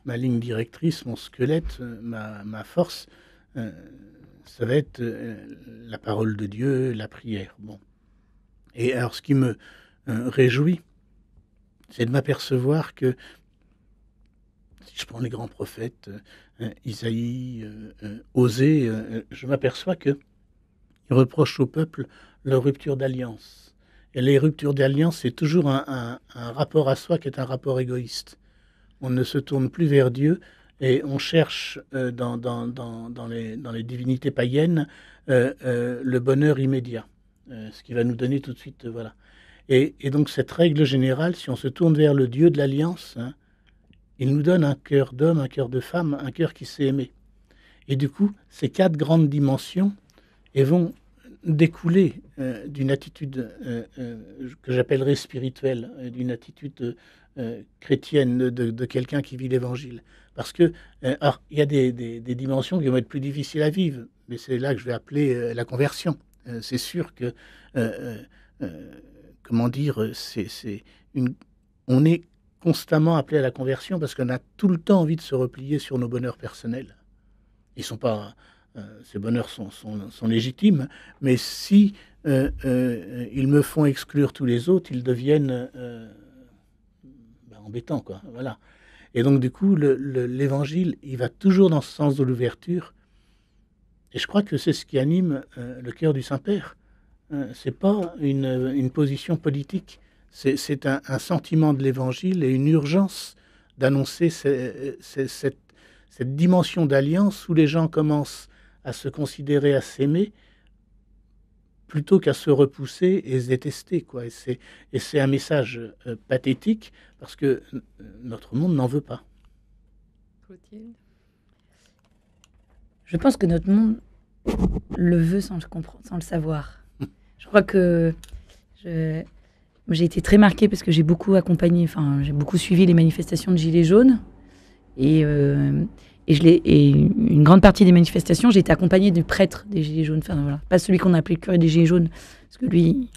ma ligne directrice, mon squelette, ma force, ça va être la parole de Dieu, la prière. Bon. Et alors, ce qui me réjouit, c'est de m'apercevoir que, si je prends les grands prophètes, Isaïe, Osée, je m'aperçois que il reproche au peuple leur rupture d'alliance. Et les ruptures d'alliance, c'est toujours un rapport à soi qui est un rapport égoïste. On ne se tourne plus vers Dieu et on cherche dans les divinités païennes le bonheur immédiat, ce qui va nous donner tout de suite, voilà. Et donc cette règle générale, si on se tourne vers le Dieu de l'Alliance, hein, il nous donne un cœur d'homme, un cœur de femme, un cœur qui sait aimer. Et du coup, ces 4 grandes dimensions vont découler d'une attitude que j'appellerais spirituelle, d'une attitude chrétienne de quelqu'un qui vit l'Évangile. Parce que, alors, il y a des dimensions qui vont être plus difficiles à vivre, mais c'est là que je vais appeler la conversion. C'est sûr que, comment dire, on est constamment appelé à la conversion parce qu'on a tout le temps envie de se replier sur nos bonheurs personnels. Ils sont pas, ces bonheurs sont légitimes, mais si ils me font exclure tous les autres, ils deviennent embêtants, quoi. Voilà. Et donc, du coup, l'Évangile, il va toujours dans ce sens de l'ouverture. Et je crois que c'est ce qui anime le cœur du Saint-Père. C'est pas une position politique, c'est un sentiment de l'Évangile et une urgence d'annoncer cette dimension d'alliance où les gens commencent à se considérer, à s'aimer, plutôt qu'à se repousser et se détester, quoi. Et c'est un message pathétique, parce que notre monde n'en veut pas. Clotilde ? Je pense que notre monde le veut sans le comprendre, sans le savoir. Je crois que j'ai été très marquée parce que j'ai beaucoup accompagné, j'ai beaucoup suivi les manifestations de Gilets jaunes. Et une grande partie des manifestations, j'ai été accompagnée du prêtre des Gilets jaunes. Enfin, voilà. Pas celui qu'on a appelé le curé des Gilets jaunes, parce que lui,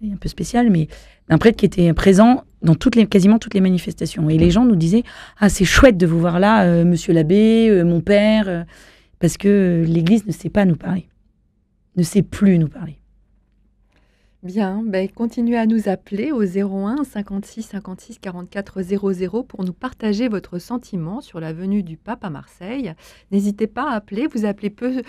il est un peu spécial, mais un prêtre qui était présent dans quasiment toutes les manifestations. Et les gens nous disaient « Ah, c'est chouette de vous voir là, monsieur l'abbé, mon père, parce que l'Église ne sait pas nous parler, ne sait plus nous parler. » Bien, continuez à nous appeler au 01 56 56 44 00 pour nous partager votre sentiment sur la venue du pape à Marseille. N'hésitez pas à appeler, vous appelez peu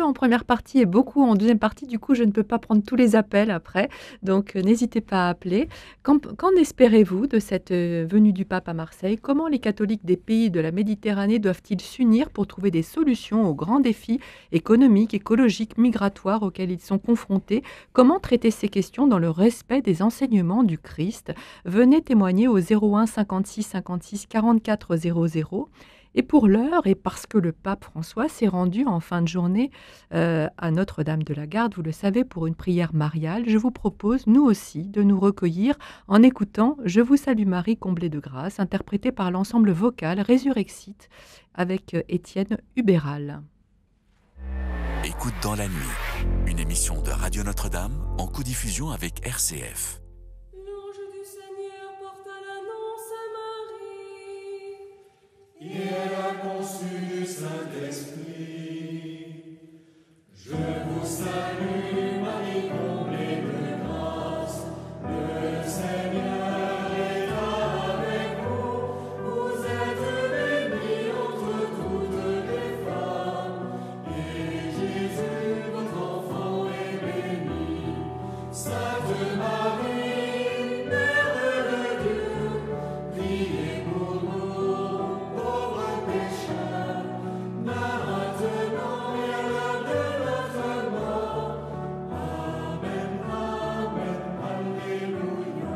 en première partie et beaucoup en deuxième partie, du coup je ne peux pas prendre tous les appels après, donc n'hésitez pas à appeler. Qu'en espérez-vous de cette venue du pape à Marseille? Comment les catholiques des pays de la Méditerranée doivent-ils s'unir pour trouver des solutions aux grands défis économiques, écologiques, migratoires auxquels ils sont confrontés? Comment traiter ces questions dans le respect des enseignements du Christ? Venez témoigner au 01 56 56 44 00. Et pour l'heure, et parce que le pape François s'est rendu en fin de journée à Notre-Dame de la Garde, vous le savez, pour une prière mariale, je vous propose, nous aussi, de nous recueillir en écoutant « Je vous salue Marie, comblée de grâce », interprété par l'ensemble vocal Résurrexit avec Étienne Hubéral. Écoute dans la nuit, une émission de Radio Notre-Dame en codiffusion avec RCF. L'ange du Seigneur porta l'annonce à Marie. Et elle a conçu du Saint-Esprit. Je vous salue, Marie, comblée de grâce. Le Seigneur est avec vous. Vous êtes bénie entre toutes les femmes. Et Jésus, votre enfant, est béni. Sainte Marie, Mère de Dieu, priez pour nous, pauvres pécheurs, maintenant et à l'heure de notre mort. Amen, Amen, Alléluia.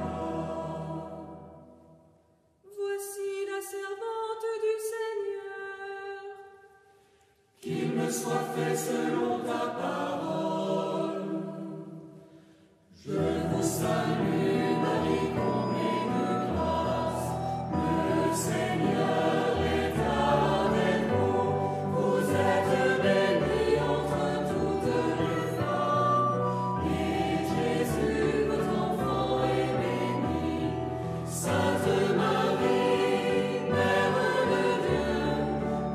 Voici la servante du Seigneur. Qu'il me soit fait selon ta parole. Je vous salue, Marie, comblée de grâce. Le Seigneur est avec vous. Vous êtes bénie entre toutes les femmes. Et Jésus, votre enfant, est béni. Sainte Marie, Mère de Dieu,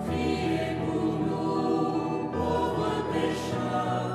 priez pour nous, pauvres pécheurs,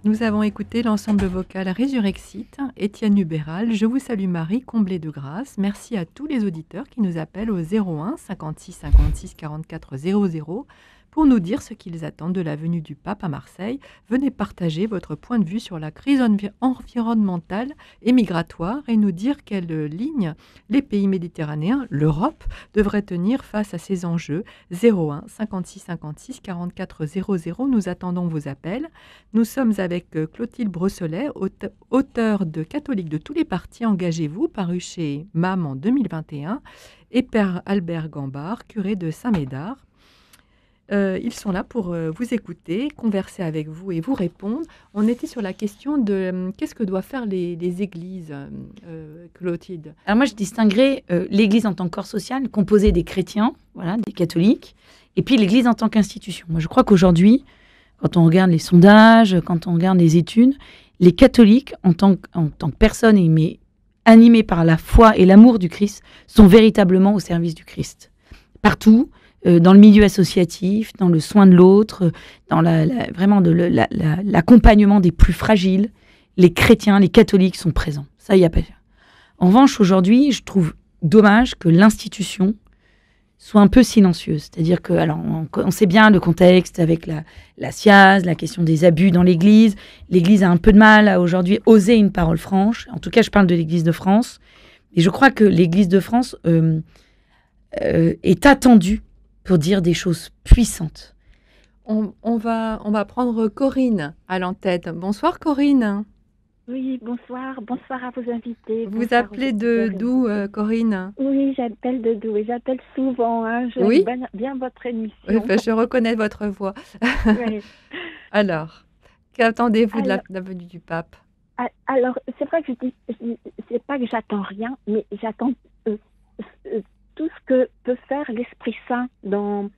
Nous avons écouté l'ensemble vocal Résurrexite, Étienne Hubéral, Je vous salue Marie, comblée de grâce. Merci à tous les auditeurs qui nous appellent au 01 56 56 44 00 pour nous dire ce qu'ils attendent de la venue du pape à Marseille. Venez partager votre point de vue sur la crise environnementale et migratoire et nous dire quelle ligne les pays méditerranéens, l'Europe, devraient tenir face à ces enjeux. 01 56 56 44 00. Nous attendons vos appels. Nous sommes avec Clotilde Brosselet, auteure de Catholiques de tous les partis, engagez-vous, paru chez MAM en 2021, et Père Albert Gambard, curé de Saint-Médard. Ils sont là pour vous écouter, converser avec vous et vous répondre. On était sur la question de qu'est-ce que doivent faire les églises, Clotilde. Alors moi, je distinguerais l'Église en tant que corps social, composé des chrétiens, voilà, des catholiques, et puis l'Église en tant qu'institution. Moi, je crois qu'aujourd'hui, quand on regarde les sondages, quand on regarde les études, les catholiques, en tant que personnes animées par la foi et l'amour du Christ, sont véritablement au service du Christ. Partout, dans le milieu associatif, dans le soin de l'autre, dans vraiment l'accompagnement des plus fragiles, les chrétiens, les catholiques sont présents. Ça, il n'y a pas. En revanche, aujourd'hui, je trouve dommage que l'institution soit un peu silencieuse. C'est-à-dire que, alors, on sait bien le contexte avec la SIAZ, la question des abus dans l'Église. L'Église a un peu de mal à aujourd'hui oser une parole franche. En tout cas, je parle de l'Église de France. Et je crois que l'Église de France est attendue pour dire des choses puissantes. On va prendre Corinne à l'entête. Bonsoir Corinne. Oui, bonsoir. Bonsoir à vos invités. Vous appelez d'où, Corinne? Oui, j'appelle de Doux et j'appelle souvent. Oui. Bien votre émission. Oui, je reconnais votre voix. Oui. Alors, qu'attendez-vous de la venue du pape? Alors, c'est vrai que c'est pas que j'attends rien, mais j'attends tout ce que peut faire l'Esprit Saint dans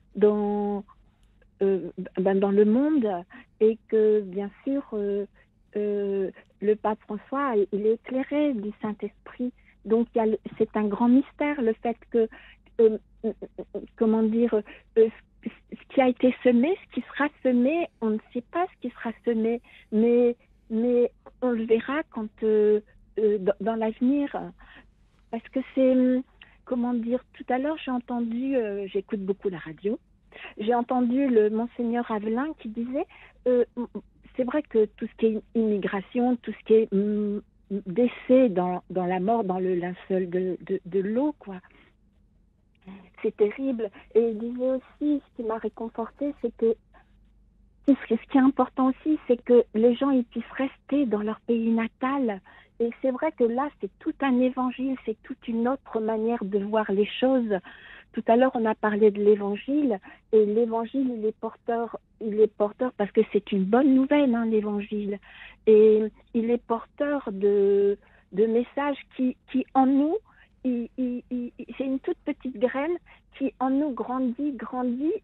le monde, et que, bien sûr, le pape François, il est éclairé du Saint-Esprit. Donc, c'est un grand mystère, le fait que, ce qui a été semé, ce qui sera semé, on ne sait pas ce qui sera semé, mais on le verra quand dans l'avenir. Parce que c'est, tout à l'heure, j'ai entendu, j'écoute beaucoup la radio, j'ai entendu le Monseigneur Avelin qui disait, c'est vrai que tout ce qui est immigration, tout ce qui est décès dans la mort, dans le linceul de l'eau, quoi, c'est terrible. Et il disait aussi, ce qui m'a réconfortée, c'est que ce qui est important aussi, c'est que les gens ils puissent rester dans leur pays natal. Et c'est vrai que là, c'est tout un évangile, c'est toute une autre manière de voir les choses. Tout à l'heure, on a parlé de l'évangile, et l'évangile, il est porteur parce que c'est une bonne nouvelle, hein, l'évangile. Et il est porteur de messages qui en nous, c'est une toute petite graine qui en nous grandit,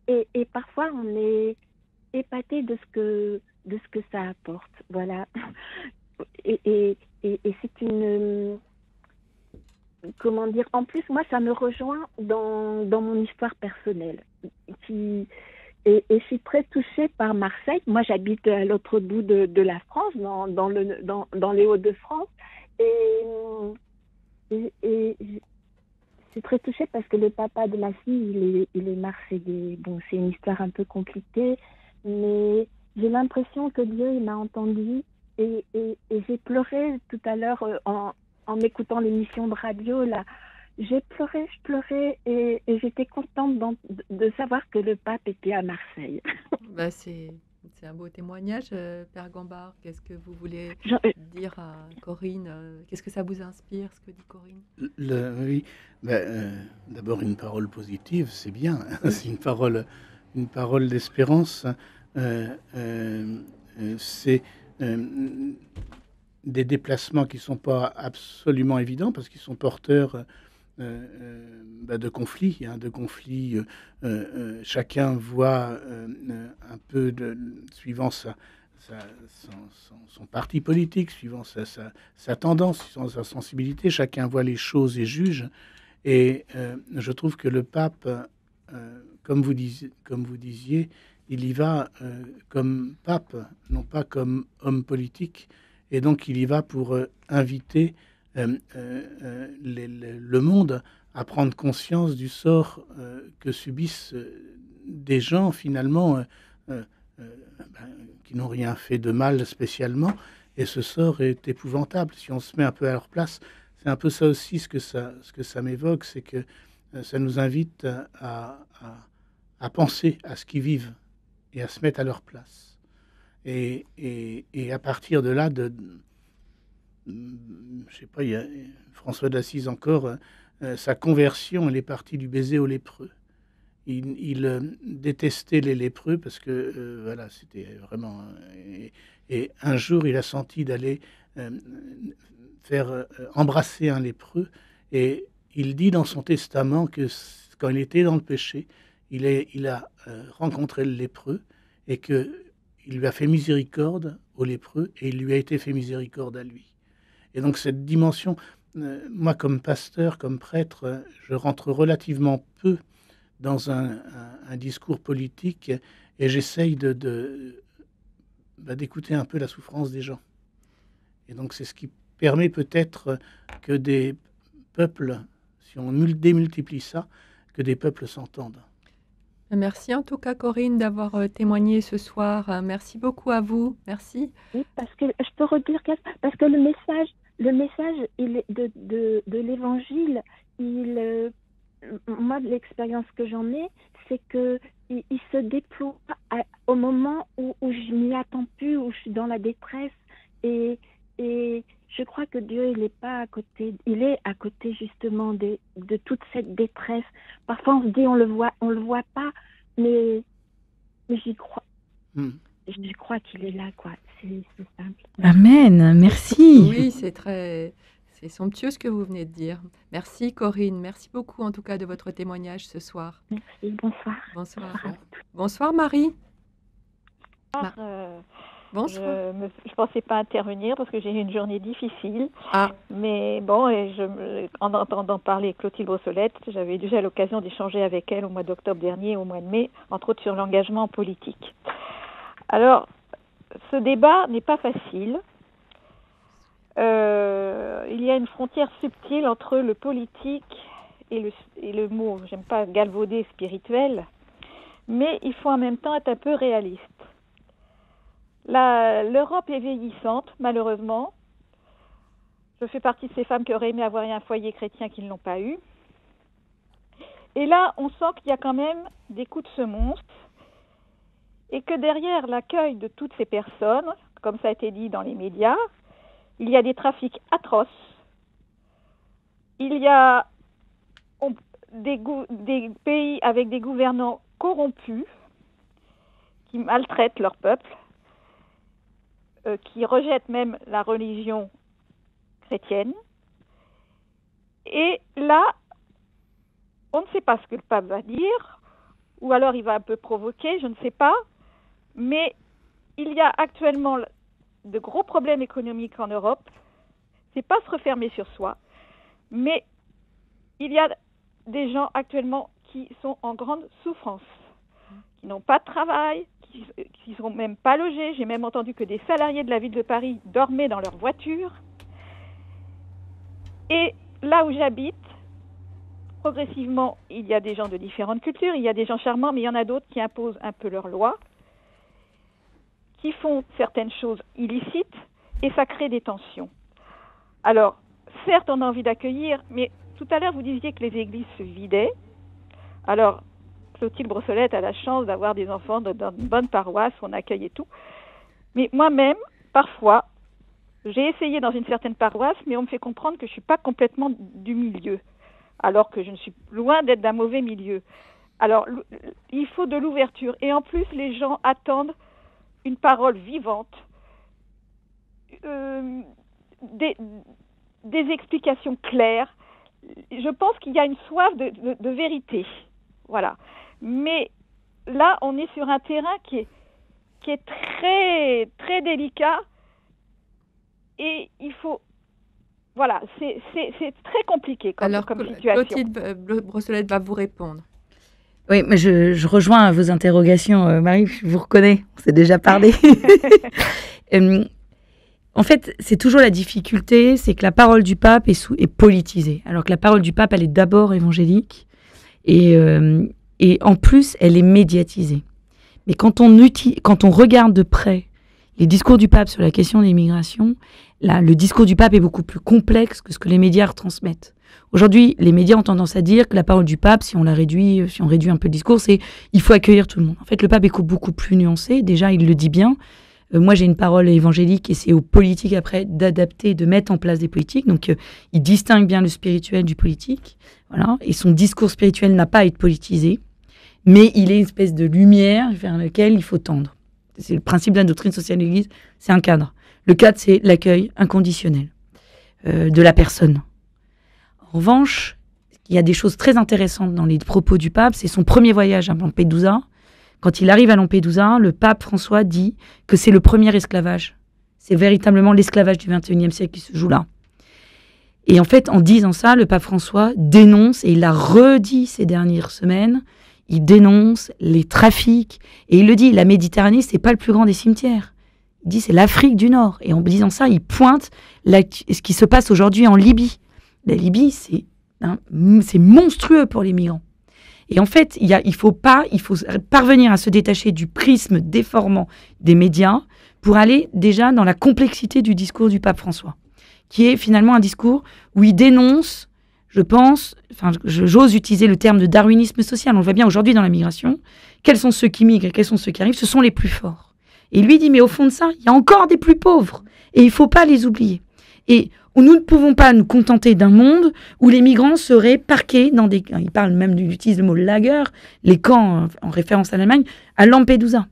et parfois on est épaté de ce que ça apporte. Voilà. Et c'est une... En plus, moi, ça me rejoint dans mon histoire personnelle. Et je suis très touchée par Marseille. Moi, j'habite à l'autre bout de la France, dans les Hauts-de-France. Et je suis très touchée parce que le papa de ma fille, il est marseillais. Bon, c'est une histoire un peu compliquée, mais j'ai l'impression que Dieu, il m'a entendue. Et j'ai pleuré tout à l'heure en m'écoutant l'émission de radio, là. Je pleurais et j'étais contente de savoir que le pape était à Marseille. Bah c'est C'est un beau témoignage, Père Gambard. Qu'est-ce que vous voulez Je- dire à Corinne Qu'est-ce que ça vous inspire, ce que dit Corinne? Oui, d'abord une parole positive, c'est bien. C'est une parole d'espérance. C'est des déplacements qui ne sont pas absolument évidents parce qu'ils sont porteurs de conflits. Chacun voit un peu, suivant son parti politique, suivant sa tendance, suivant sa sensibilité, chacun voit les choses et juge. Et je trouve que le pape, comme vous disiez, il y va comme pape, non pas comme homme politique. Et donc, il y va pour inviter le monde à prendre conscience du sort que subissent des gens, finalement, qui n'ont rien fait de mal spécialement. Et ce sort est épouvantable. Si on se met un peu à leur place, c'est un peu ça aussi ce que ça m'évoque, c'est que ça nous invite à penser à ce qu'ils vivent et à se mettre à leur place. Et à partir de là, je sais pas, il y a François d'Assise encore, sa conversion, elle est partie du baiser aux lépreux. Il détestait les lépreux parce que, voilà, c'était vraiment... et un jour, il a senti d'aller faire embrasser un lépreux. Et il dit dans son testament que quand il était dans le péché, il a rencontré le lépreux et qu'il lui a fait miséricorde au lépreux et il lui a été fait miséricorde à lui. Et donc cette dimension, moi comme pasteur, comme prêtre, je rentre relativement peu dans un discours politique et j'essaye d'écouter un peu la souffrance des gens. Et donc c'est ce qui permet peut-être que des peuples, si on démultiplie ça, que des peuples s'entendent. Merci en tout cas, Corinne, d'avoir témoigné ce soir. Merci beaucoup à vous. Merci. Oui, parce que je peux redire parce que le message de l'évangile, moi, l'expérience que j'en ai, c'est que il se déploie au moment où je m'y attends plus, où je suis dans la détresse, et je crois que Dieu, il est pas à côté, il est à côté justement de toute cette détresse. Parfois on se dit on le voit pas, mais j'y crois. Je crois qu'il est là, quoi. C'est simple. Amen, merci. Oui, c'est somptueux ce que vous venez de dire. Merci Corinne, merci beaucoup en tout cas de votre témoignage ce soir. Merci, bonsoir. Bonsoir. Bonsoir Marie. Bonsoir. Je pensais pas intervenir parce que j'ai eu une journée difficile. Ah. Mais bon, en entendant parler Clotilde Brossolette, j'avais déjà l'occasion d'échanger avec elle au mois d'octobre dernier et au mois de mai, entre autres sur l'engagement politique. Alors, ce débat n'est pas facile. Il y a une frontière subtile entre le politique et le mot, j'aime pas galvauder, spirituel, mais il faut en même temps être un peu réaliste. L'Europe est vieillissante, malheureusement. Je fais partie de ces femmes qui auraient aimé avoir un foyer chrétien qui ne l'ont pas eu. Et là, on sent qu'il y a quand même des coups de semonce et que derrière l'accueil de toutes ces personnes, comme ça a été dit dans les médias, il y a des trafics atroces. Il y a des pays avec des gouvernants corrompus qui maltraitent leur peuple, qui rejettent même la religion chrétienne. Et là, on ne sait pas ce que le pape va dire, ou alors il va un peu provoquer, je ne sais pas, mais il y a actuellement de gros problèmes économiques en Europe. C'est pas se refermer sur soi, mais il y a des gens actuellement qui sont en grande souffrance, qui n'ont pas de travail, qui ne sont même pas logés. J'ai même entendu que des salariés de la ville de Paris dormaient dans leur voiture. Et là où j'habite, progressivement, il y a des gens de différentes cultures, il y a des gens charmants, mais il y en a d'autres qui imposent un peu leurs lois, qui font certaines choses illicites, et ça crée des tensions. Alors, certes, on a envie d'accueillir, mais tout à l'heure, vous disiez que les églises se vidaient. Alors, Clotilde Brossolette a la chance d'avoir des enfants dans une bonne paroisse où on accueille et tout. Mais moi-même, parfois, j'ai essayé dans une certaine paroisse, mais on me fait comprendre que je ne suis pas complètement du milieu, alors que je ne suis loin d'être d'un mauvais milieu. Alors, il faut de l'ouverture. Et en plus, les gens attendent une parole vivante, des explications claires. Je pense qu'il y a une soif de vérité. Voilà. Mais là, on est sur un terrain qui est très, très délicat. Et il faut... Voilà, c'est très compliqué comme situation. Clotilde Brossolette va vous répondre. Oui, mais je rejoins vos interrogations, Marie, je vous reconnais, on s'est déjà parlé. En fait, c'est toujours la difficulté, c'est que la parole du pape est politisée, alors que la parole du pape, elle est d'abord évangélique, et en plus, elle est médiatisée. Mais quand on regarde de près les discours du pape sur la question de l'immigration, là, le discours du pape est beaucoup plus complexe que ce que les médias retransmettent. Aujourd'hui, les médias ont tendance à dire que la parole du pape, si on réduit un peu le discours, c'est il faut accueillir tout le monde. En fait, le pape est beaucoup plus nuancé. Déjà, il le dit bien. Moi, j'ai une parole évangélique et c'est aux politiques après d'adapter, de mettre en place des politiques. Donc, il distingue bien le spirituel du politique. Voilà. Et son discours spirituel n'a pas à être politisé, mais il est une espèce de lumière vers laquelle il faut tendre. C'est le principe de la doctrine sociale de l'Église, c'est un cadre. Le cadre, c'est l'accueil inconditionnel de la personne. En revanche, il y a des choses très intéressantes dans les propos du pape. C'est son premier voyage à Lampedusa. Quand il arrive à Lampedusa, le pape François dit que c'est le premier esclavage. C'est véritablement l'esclavage du XXIe siècle qui se joue là. Et en fait, en disant ça, le pape François dénonce, et il l'a redit ces dernières semaines, il dénonce les trafics. Et il le dit, la Méditerranée, c'est pas le plus grand des cimetières. Il dit, c'est l'Afrique du Nord. Et en disant ça, il pointe ce qui se passe aujourd'hui en Libye. La Libye, c'est monstrueux pour les migrants. Et en fait, il faut parvenir à se détacher du prisme déformant des médias pour aller déjà dans la complexité du discours du pape François, qui est finalement un discours où il dénonce, j'ose utiliser le terme de darwinisme social. On le voit bien aujourd'hui dans la migration. Quels sont ceux qui migrent et quels sont ceux qui arrivent? Ce sont les plus forts. Et lui dit, mais au fond de ça, il y a encore des plus pauvres. Et il ne faut pas les oublier. Et nous ne pouvons pas nous contenter d'un monde où les migrants seraient parqués dans des... Il parle même, il utilise le mot lager, les camps en référence à l'Allemagne, à Lampedusa.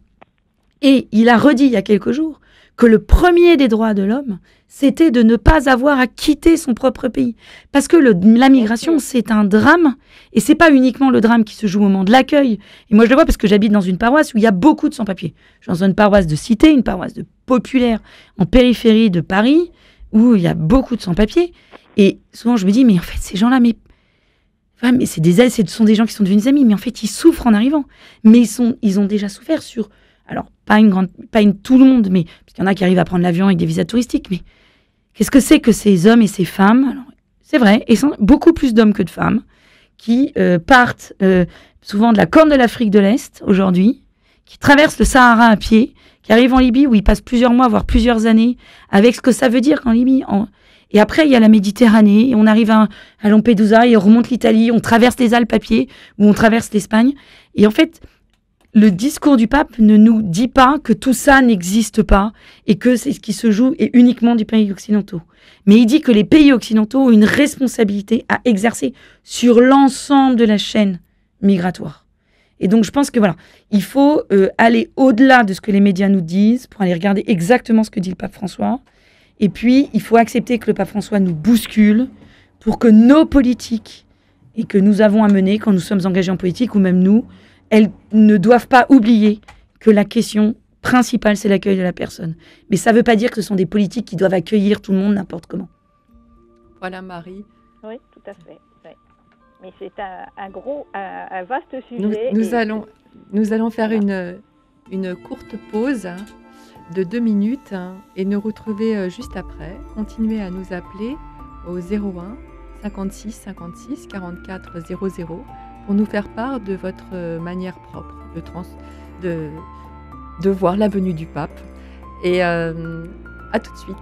Et il a redit il y a quelques jours que le premier des droits de l'homme, c'était de ne pas avoir à quitter son propre pays. Parce que la migration, c'est un drame, et c'est pas uniquement le drame qui se joue au moment de l'accueil. Et moi, je le vois parce que j'habite dans une paroisse où il y a beaucoup de sans-papiers. Je suis dans une paroisse de cité, une paroisse de populaire, en périphérie de Paris, où il y a beaucoup de sans-papiers. Et souvent, je me dis, mais en fait, ces gens-là, mais ce sont des gens qui sont devenus amis, mais en fait, ils souffrent en arrivant. Mais ils ont déjà souffert sur... Alors, pas tout le monde, mais parce qu'il y en a qui arrivent à prendre l'avion avec des visas touristiques, mais qu'est-ce que c'est que ces hommes et ces femmes? Alors, c'est vrai, et sont beaucoup plus d'hommes que de femmes, qui partent souvent de la Corne de l'Afrique de l'Est, aujourd'hui, qui traversent le Sahara à pied, qui arrivent en Libye, où ils passent plusieurs mois, voire plusieurs années, avec ce que ça veut dire qu'en Libye... Et après, il y a la Méditerranée, et on arrive à Lampedusa, et on remonte l'Italie, on traverse les Alpes à pied, ou on traverse l'Espagne. Et en fait, le discours du pape ne nous dit pas que tout ça n'existe pas, et que c'est ce qui se joue est uniquement du pays occidentaux. Mais il dit que les pays occidentaux ont une responsabilité à exercer sur l'ensemble de la chaîne migratoire. Et donc, je pense que voilà, il faut aller au-delà de ce que les médias nous disent pour aller regarder exactement ce que dit le pape François. Et puis, il faut accepter que le pape François nous bouscule pour que nos politiques et que nous avons à mener quand nous sommes engagés en politique, ou même nous, elles ne doivent pas oublier que la question principale, c'est l'accueil de la personne. Mais ça ne veut pas dire que ce sont des politiques qui doivent accueillir tout le monde n'importe comment. Voilà, Marie. Oui, tout à fait. Oui. Mais c'est un vaste sujet. Nous allons faire une courte pause de 2 minutes et nous retrouver juste après. Continuez à nous appeler au 01 56 56 44 00 pour nous faire part de votre manière propre de voir la venue du pape. Et à tout de suite.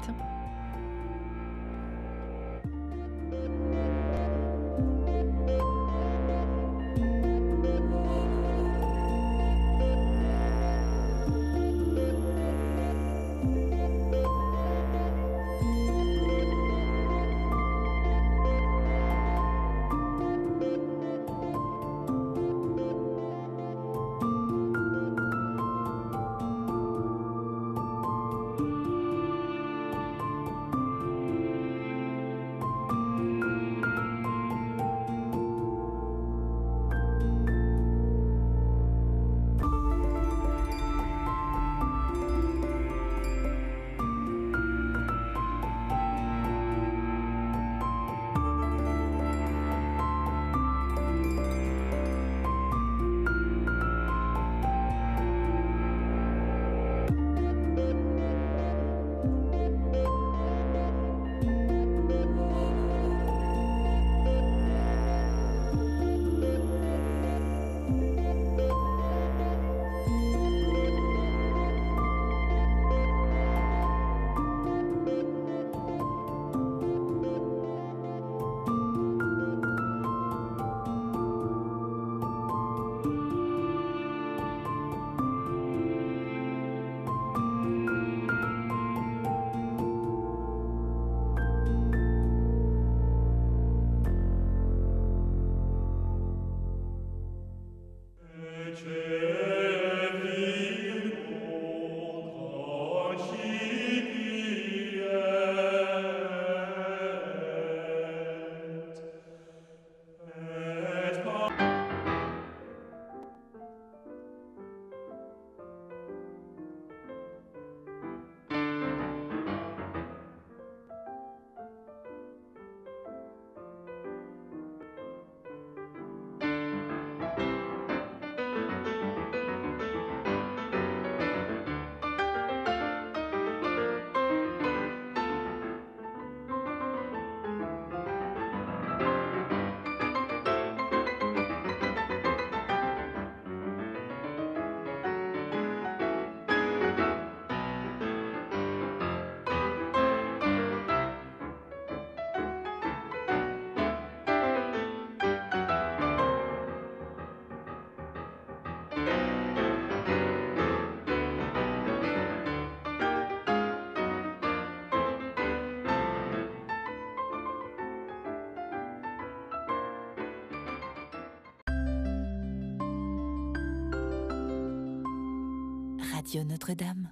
Radio Notre-Dame.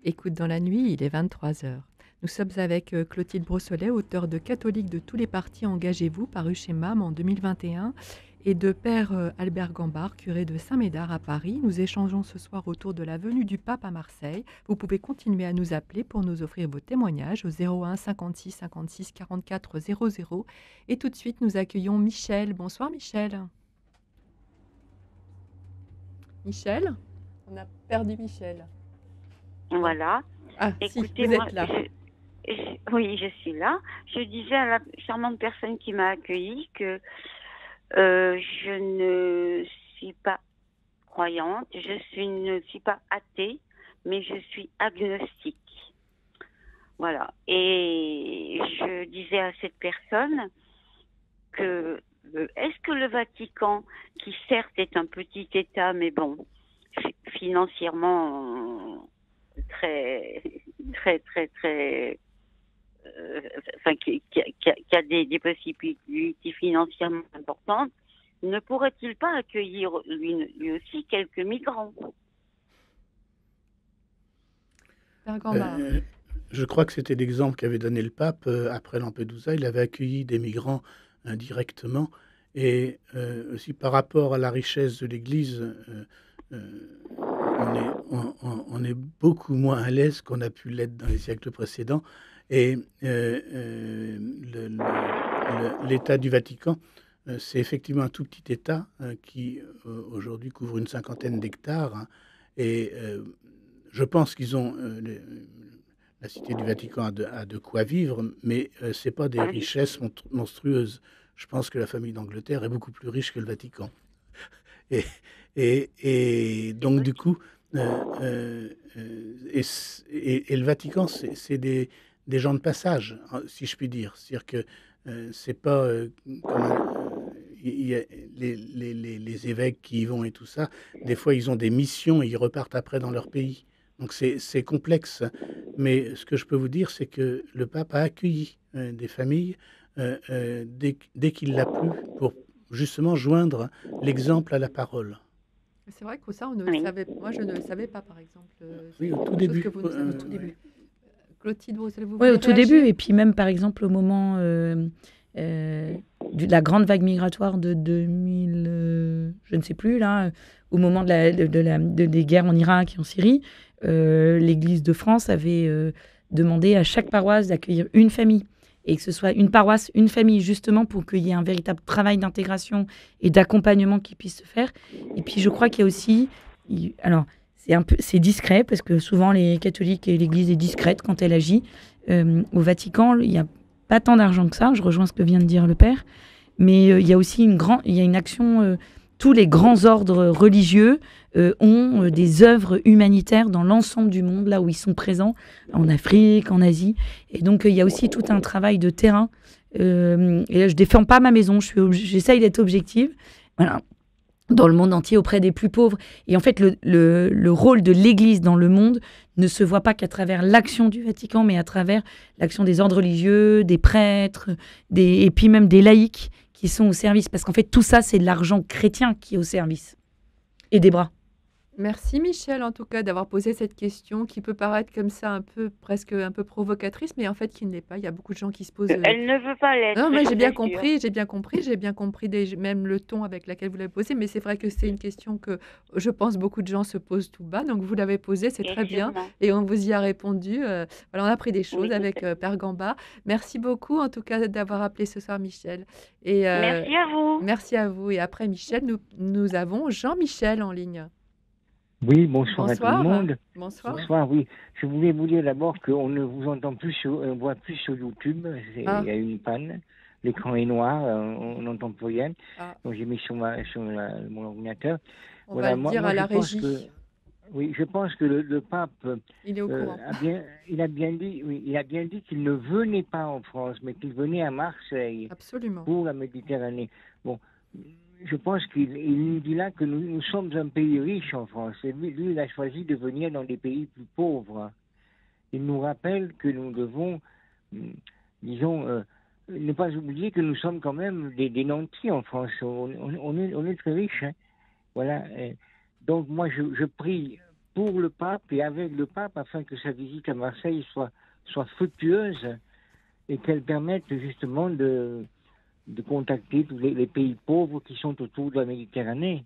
Écoute dans la nuit, il est 23 heures. Nous sommes avec Clotilde Brossolet, auteure de Catholiques de tous les partis, engagez-vous, paru chez MAM en 2021, et de Père Albert Gambard, curé de Saint-Médard à Paris. Nous échangeons ce soir autour de la venue du pape à Marseille. Vous pouvez continuer à nous appeler pour nous offrir vos témoignages au 01 56 56 44 00. Et tout de suite, nous accueillons Michel. Bonsoir Michel. Michel ? On a perdu Michel. Voilà. Ah, écoutez, si, vous êtes là. Oui, je suis là. Je disais à la charmante personne qui m'a accueillie que je ne suis pas croyante, ne suis pas athée, mais je suis agnostique. Voilà. Et je disais à cette personne que est-ce que le Vatican, qui certes est un petit État, mais bon, financièrement très enfin, qui a des possibilités financièrement importantes, ne pourrait-il pas accueillir lui aussi quelques migrants? Je crois que c'était l'exemple qu'avait donné le pape après Lampedusa. Il avait accueilli des migrants indirectement, et aussi par rapport à la richesse de l'Église, on est beaucoup moins à l'aise qu'on a pu l'être dans les siècles précédents. Et l'État du Vatican, c'est effectivement un tout petit État qui aujourd'hui couvre une 50aine d'hectares. Hein, et je pense qu'ils ont la Cité du Vatican a de quoi vivre, mais c'est pas des richesses monstrueuses. Je pense que la famille d'Angleterre est beaucoup plus riche que le Vatican. Et donc du coup, et le Vatican, c'est des gens de passage, si je puis dire. C'est-à-dire que c'est pas comme il y a les évêques qui y vont et tout ça. Des fois, ils ont des missions et ils repartent après dans leur pays. Donc c'est complexe. Mais ce que je peux vous dire, c'est que le pape a accueilli des familles dès qu'il l'a pu, pour justement joindre l'exemple à la parole. C'est vrai que ça, on ne le savait. Moi, je ne le savais pas, par exemple. Oui, au tout début. Au tout début. Clotilde, vous oui, au tout début, et puis même, par exemple, au moment de la grande vague migratoire de 2000, je ne sais plus, là, au moment des guerres en Irak et en Syrie, l'Église de France avait demandé à chaque paroisse d'accueillir une famille, et que ce soit une paroisse, une famille, justement pour qu'il y ait un véritable travail d'intégration et d'accompagnement qui puisse se faire. Et puis je crois qu'il y a aussi, alors c'est discret, parce que souvent les catholiques et l'Église est discrète quand elle agit. Au Vatican, il n'y a pas tant d'argent que ça, je rejoins ce que vient de dire le Père, mais il y a aussi une action, tous les grands ordres religieux ont des œuvres humanitaires dans l'ensemble du monde, là où ils sont présents, en Afrique, en Asie. Et donc, il y a aussi tout un travail de terrain. Et là, je ne défends pas ma maison, j'essaye d'être objective. Voilà. Dans le monde entier, auprès des plus pauvres. Et en fait, le rôle de l'Église dans le monde ne se voit pas qu'à travers l'action du Vatican, mais à travers l'action des ordres religieux, des prêtres, et puis même des laïcs qui sont au service. Parce qu'en fait, tout ça, c'est de l'argent chrétien qui est au service. Et des bras. Merci Michel, en tout cas, d'avoir posé cette question qui peut paraître comme ça presque un peu provocatrice, mais en fait qui ne l'est pas. Il y a beaucoup de gens qui se posent... Elle ne veut pas l'être. Non, mais j'ai bien compris même le ton avec lequel vous l'avez posé, mais c'est vrai que c'est une question que je pense beaucoup de gens se posent tout bas, donc vous l'avez posée, c'est très bien, et on vous y a répondu. Voilà, on a appris des choses avec Père Gambard. Merci beaucoup, en tout cas, d'avoir appelé ce soir Michel. Et, merci à vous. Merci à vous. Et après Michel, nous avons Jean-Michel en ligne. Oui, bonsoir à tout le monde. Bonsoir. Bonsoir, oui. Je voulais vous dire d'abord qu'on ne vous entend plus, on voit plus sur YouTube. Il y a une panne. L'écran est noir, on n'entend plus rien. Donc j'ai mis sur mon ordinateur. On va le dire à la régie. Oui, je pense que le pape il est au courant. il a bien dit qu'il ne venait pas en France, mais qu'il venait à Marseille. Absolument. Pour la Méditerranée. Bon. Je pense qu'il nous dit là que nous sommes un pays riche en France. Et lui, il a choisi de venir dans des pays plus pauvres. Il nous rappelle que nous devons, disons, ne pas oublier que nous sommes quand même des nantis en France. On est très riches. Hein. Voilà. Donc moi, je prie pour le pape et avec le pape afin que sa visite à Marseille soit fructueuse et qu'elle permette justement de contacter tous les pays pauvres qui sont autour de la Méditerranée.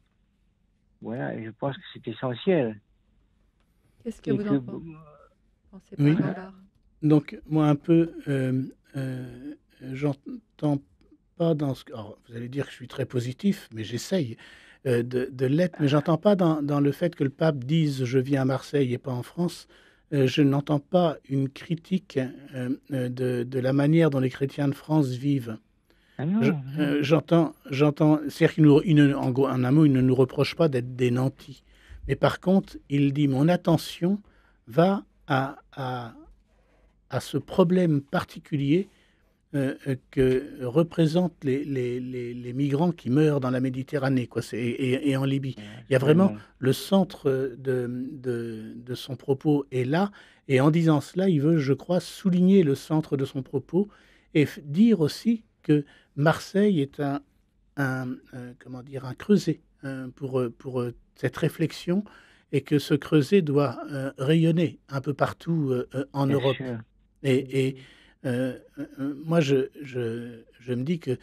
Voilà, et je pense que c'est essentiel. Qu'est-ce que vous en pensez, Oui. Barbare? Donc, moi, un peu, j'entends pas dans ce... Alors, vous allez dire que je suis très positif, mais j'essaye de l'être, mais j'entends pas dans le fait que le pape dise « je viens à Marseille et pas en France ». Je n'entends pas une critique de la manière dont les chrétiens de France vivent. Ah non, non. J'entends, c'est-à-dire en un mot, il ne nous reproche pas d'être des nantis. Mais par contre, il dit, mon attention va à ce problème particulier que représentent les migrants qui meurent dans la Méditerranée, quoi, et en Libye. Il y a vraiment le centre de son propos est là, et en disant cela, il veut, je crois, souligner le centre de son propos et dire aussi que Marseille est comment dire, un creuset pour cette réflexion, et que ce creuset doit rayonner un peu partout en Bien Europe. sûr. Et moi, je me dis que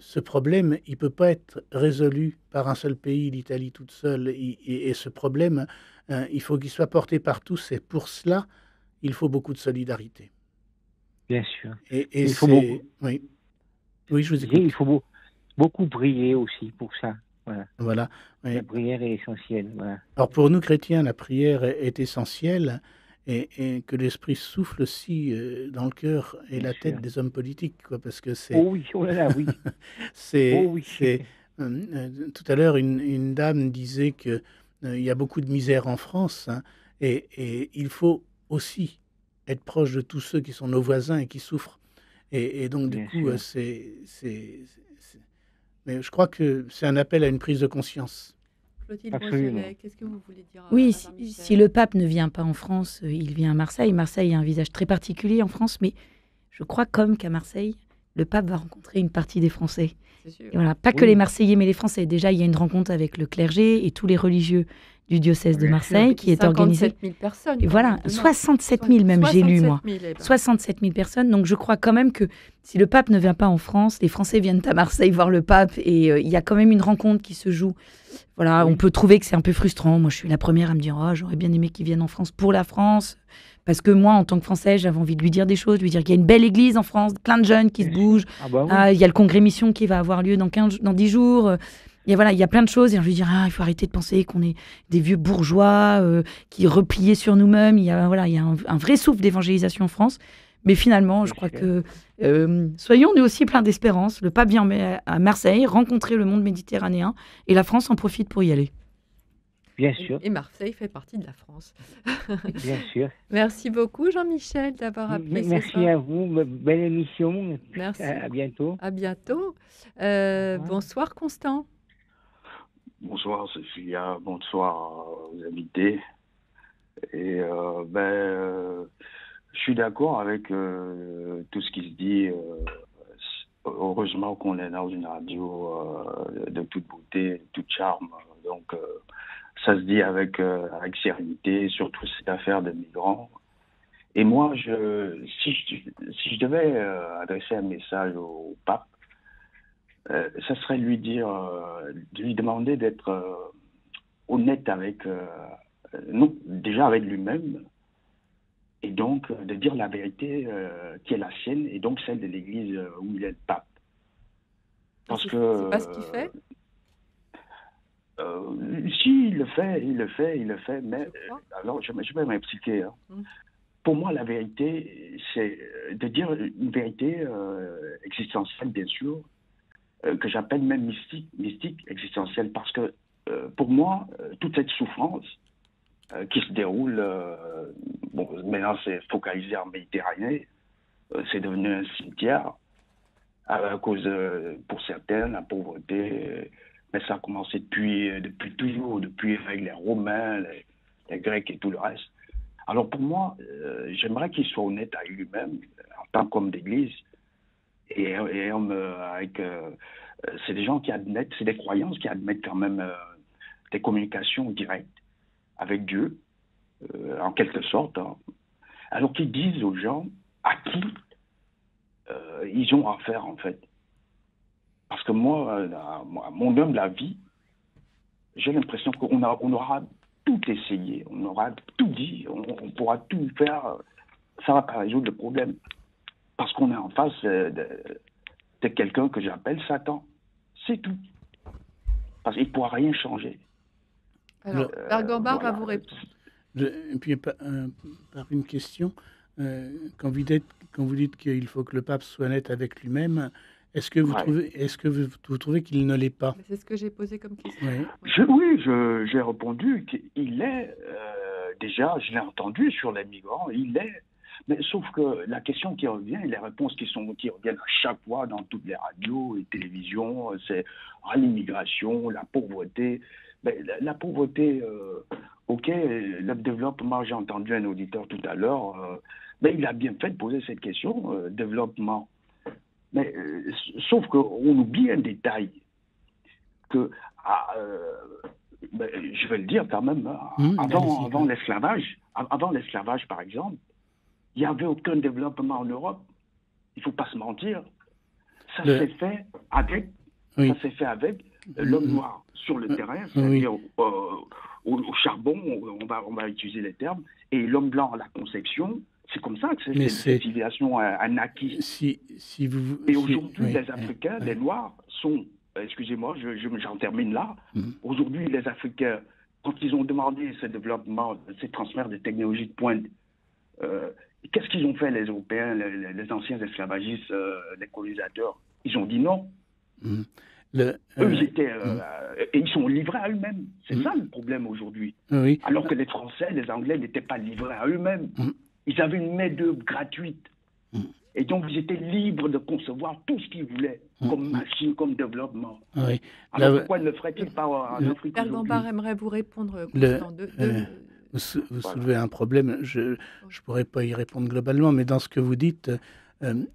ce problème, il ne peut pas être résolu par un seul pays, l'Italie toute seule. Et ce problème, il faut qu'il soit porté par tous. Et pour cela, il faut beaucoup de solidarité. Bien sûr. Et il faut beaucoup... Oui. Oui, je vous écoute. Il faut beaucoup prier aussi pour ça. Voilà. Oui. La prière est essentielle. Voilà. Alors pour nous chrétiens, la prière est essentielle, et que l'Esprit souffle aussi dans le cœur et Bien la sûr. tête des hommes politiques, quoi, parce que c'est... Oh oui, oh là là, oui. Tout à l'heure, une dame disait qu'il y a beaucoup de misère en France, hein, et il faut aussi être proche de tous ceux qui sont nos voisins et qui souffrent. Et donc, Bien du coup, sûr. mais je crois que c'est un appel à une prise de conscience. Clotilde Absolument. Brosselet, qu'est-ce que vous voulez dire Oui, à Jean-Michel? si le pape ne vient pas en France, il vient à Marseille. Marseille a un visage très particulier en France, mais je crois comme qu'à Marseille, le pape va rencontrer une partie des Français. C'est sûr. Et voilà, pas que les Marseillais, mais les Français. Déjà, il y a une rencontre avec le clergé et tous les religieux du diocèse de Marseille qui est organisée. 57 000 personnes. Et voilà, 67 000 même, j'ai lu moi. 67 000 personnes. Donc je crois quand même que si le pape ne vient pas en France, les Français viennent à Marseille voir le pape, et il y a quand même une rencontre qui se joue. Voilà, on peut trouver que c'est un peu frustrant. Moi, je suis la première à me dire, oh, j'aurais bien aimé qu'il vienne en France pour la France. Parce que moi, en tant que Française, j'avais envie de lui dire des choses, lui dire qu'il y a une belle église en France, plein de jeunes qui se bougent. Ah bah oui. Il y a le congrès mission qui va avoir lieu dans 10 jours. Et voilà, il y a plein de choses. Et je lui dire, il faut arrêter de penser qu'on est des vieux bourgeois qui repliés sur nous-mêmes. Il y a un vrai souffle d'évangélisation en France. Mais finalement, je crois que soyons nous aussi pleins d'espérance. Le pape vient à Marseille rencontrer le monde méditerranéen et la France en profite pour y aller. Bien sûr. Et Marseille fait partie de la France. Bien sûr. Merci beaucoup, Jean-Michel, d'avoir appelé. Merci à vous. Belle émission. Merci. À bientôt. À bientôt. Bonsoir, Constant. Bonsoir, Cécilia. Bonsoir aux invités. Et je suis d'accord avec tout ce qui se dit. Heureusement qu'on est dans une radio de toute beauté, de tout charme. Donc, ça se dit avec sérénité, surtout cette affaire de migrants. Et moi, si je devais adresser un message au pape, ça serait de lui demander d'être honnête avec, non, déjà avec lui-même, et donc de dire la vérité qui est la sienne, et donc celle de l'Église où il est le pape. Parce que c'est pas ce qu'il fait. Si, il le fait, mais alors je vais m'expliquer. Hein. Pour moi, la vérité, c'est de dire une vérité existentielle, bien sûr, que j'appelle même mystique existentielle, parce que pour moi, toute cette souffrance qui se déroule, maintenant c'est focalisé en Méditerranée, c'est devenu un cimetière à cause, pour certains, la pauvreté. Mais ça a commencé depuis toujours, depuis avec les Romains, les Grecs et tout le reste. Alors pour moi, j'aimerais qu'il soit honnête avec lui-même, en tant qu'homme d'église, et c'est des gens qui admettent, c'est des croyances qui admettent quand même des communications directes avec Dieu, en quelque sorte, hein, alors qu'ils disent aux gens à qui ils ont affaire, en fait. Parce que moi, à mon humble avis, j'ai l'impression qu'on aura tout essayé, on aura tout dit, on pourra tout faire, ça va pas résoudre le problème. Parce qu'on est en face de quelqu'un que j'appelle Satan. C'est tout. Parce qu'il ne pourra rien changer. Alors, Bergambard va vous répondre. Et puis, par une question, quand vous dites qu'il faut que le pape soit net avec lui-même, est-ce que vous trouvez qu'il ne l'est pas? C'est ce que j'ai posé comme question. Oui, j'ai répondu qu'il l'est. Déjà, je l'ai entendu sur les migrants, il l'est. Mais sauf que la question qui revient, et les réponses qui reviennent à chaque fois dans toutes les radios et télévisions, c'est l'immigration, la pauvreté. Mais la pauvreté, ok, le développement, j'ai entendu un auditeur tout à l'heure, mais il a bien fait de poser cette question, développement. Mais sauf qu'on oublie un détail, que, je vais le dire quand même, avant l'esclavage par exemple, il n'y avait aucun développement en Europe. Il ne faut pas se mentir. Ça s'est fait avec l'homme noir sur le terrain, c'est-à-dire au charbon, on va utiliser les termes, et l'homme blanc à la conception. C'est comme ça que cette civilisation a naquis. Et aujourd'hui, les Africains, les Noirs sont... Excusez-moi, j'en termine là. Aujourd'hui, les Africains, quand ils ont demandé ce développement, ces transferts de technologies de pointe, qu'est-ce qu'ils ont fait, les Européens, les anciens esclavagistes, les colonisateurs? Ils ont dit non. Eux, ils sont livrés à eux-mêmes. C'est ça le problème aujourd'hui. Alors que les Français, les Anglais n'étaient pas livrés à eux-mêmes. Ils avaient une main-d'œuvre gratuite. Et donc, ils étaient libres de concevoir tout ce qu'ils voulaient, comme machine, comme développement. Alors, pourquoi ne le ferait-il pas en Afrique aujourd'hui? Bergambard aimerait vous répondre, Constant. Vous soulevez un problème, je ne pourrais pas y répondre globalement, mais dans ce que vous dites, l'homme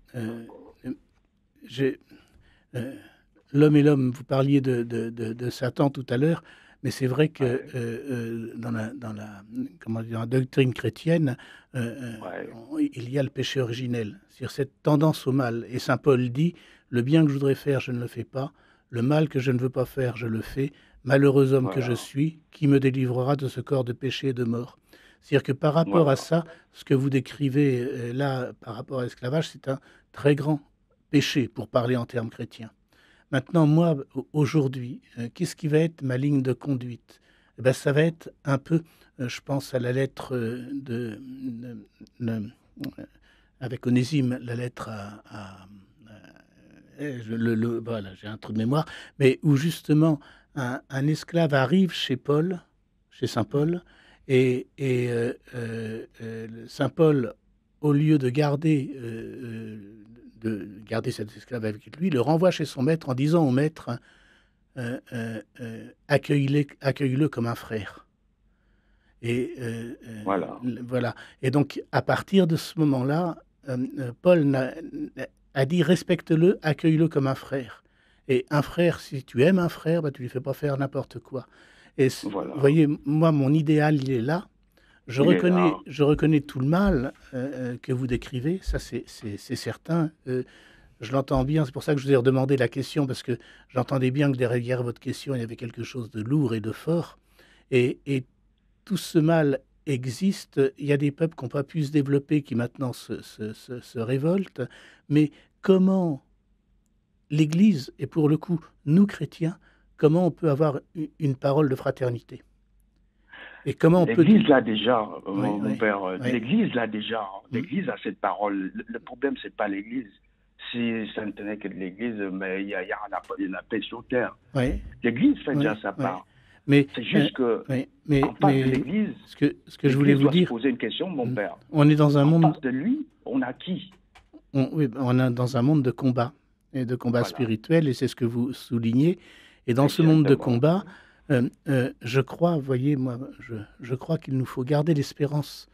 et l'homme, vous parliez de Satan tout à l'heure, mais c'est vrai que dans la doctrine chrétienne, il y a le péché originel, c'est-à-dire cette tendance au mal. Et saint Paul dit, le bien que je voudrais faire, je ne le fais pas, le mal que je ne veux pas faire, je le fais. Malheureux homme que je suis, qui me délivrera de ce corps de péché et de mort. C'est-à-dire que par rapport à ça, ce que vous décrivez là, par rapport à l'esclavage, c'est un très grand péché, pour parler en termes chrétiens. Maintenant, moi, aujourd'hui, qu'est-ce qui va être ma ligne de conduite? Ça va être un peu, je pense à la lettre avec Onésime, la lettre voilà, j'ai un trou de mémoire, mais où justement un esclave arrive chez saint Paul, et saint Paul, au lieu de garder cet esclave avec lui, le renvoie chez son maître en disant au maître, accueille-le comme un frère. Et voilà. Et donc, à partir de ce moment-là, Paul a dit, respecte-le, accueille-le comme un frère. Et un frère, si tu aimes un frère, tu lui fais pas faire n'importe quoi. Et vous voyez, moi, mon idéal, il est là. Je reconnais tout le mal que vous décrivez, ça c'est certain. Je l'entends bien, c'est pour ça que je vous ai redemandé la question, parce que j'entendais bien que derrière votre question, il y avait quelque chose de lourd et de fort. Et tout ce mal existe. Il y a des peuples qui n'ont pas pu se développer, qui maintenant se révoltent. Mais comment l'Église, et pour le coup, nous chrétiens, comment on peut avoir une parole de fraternité? Et comment on L'Église l'a déjà, mon père. L'Église l'a déjà. L'Église a cette parole. Le problème, c'est pas l'Église. Si ça ne tenait que de l'Église, mais il y a la paix sur terre. L'Église fait déjà sa part. Mais c'est juste que en face de l'Église, ce que je voulais vous dire, poser une question, mon père. On est dans un monde. En face de lui, on a qui? On est dans un monde de combat et de combat spirituel, et c'est ce que vous soulignez. Et dans ce monde de combat, je crois, voyez, moi, je crois qu'il nous faut garder l'espérance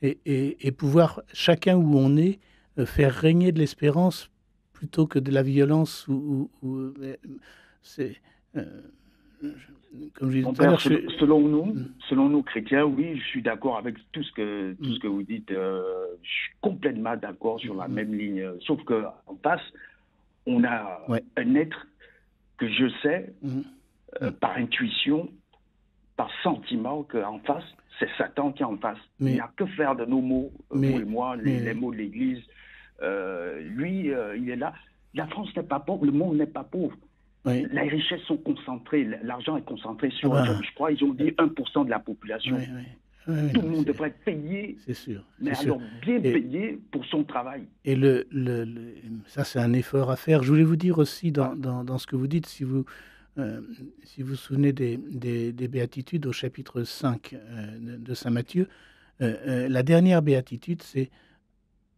et pouvoir, chacun où on est, faire régner de l'espérance plutôt que de la violence. comme je disais Mon tout à l'heure, père, selon nous chrétiens, oui, je suis d'accord avec tout ce que vous dites. Je suis complètement d'accord sur la même ligne. Sauf qu'en face, on a un être que je sais, par intuition, par sentiment, qu'en face, c'est Satan qui est en face. Il n'y a que faire de nos mots, vous et moi, les mots de l'Église. Lui, il est là. La France n'est pas pauvre, le monde n'est pas pauvre. Oui. Les richesses sont concentrées, l'argent est concentré sur, je crois, ils ont dit 1% de la population. Oui, tout le monde devrait être payé, c'est sûr, mais alors bien payé pour son travail. Et ça, c'est un effort à faire. Je voulais vous dire aussi, dans ce que vous dites, si vous vous souvenez des béatitudes au chapitre 5 de Saint Matthieu, la dernière béatitude, c'est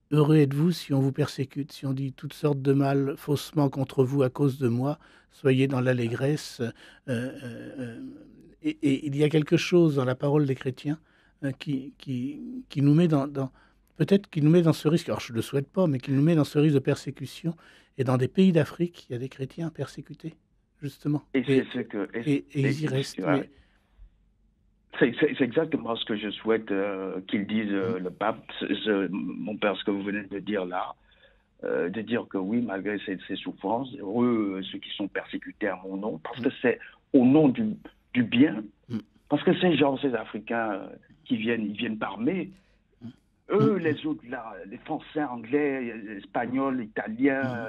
« Heureux êtes-vous si on vous persécute, si on dit toutes sortes de mal faussement contre vous à cause de moi, soyez dans l'allégresse. » Et il y a quelque chose dans la parole des chrétiens qui nous met peut-être qui nous met dans ce risque, alors je ne le souhaite pas, mais qui nous met dans ce risque de persécution. Et dans des pays d'Afrique, il y a des chrétiens persécutés, justement. Et ils y restent. C'est exactement ce que je souhaite qu'ils disent, le pape, mon père, ce que vous venez de dire là, de dire que oui, malgré ces souffrances, heureux ceux qui sont persécutés à mon nom, parce que c'est au nom du bien, parce que ces gens, ces Africains ils viennent par mai. Eux, les autres là, les Français, Anglais, Espagnols, Italiens,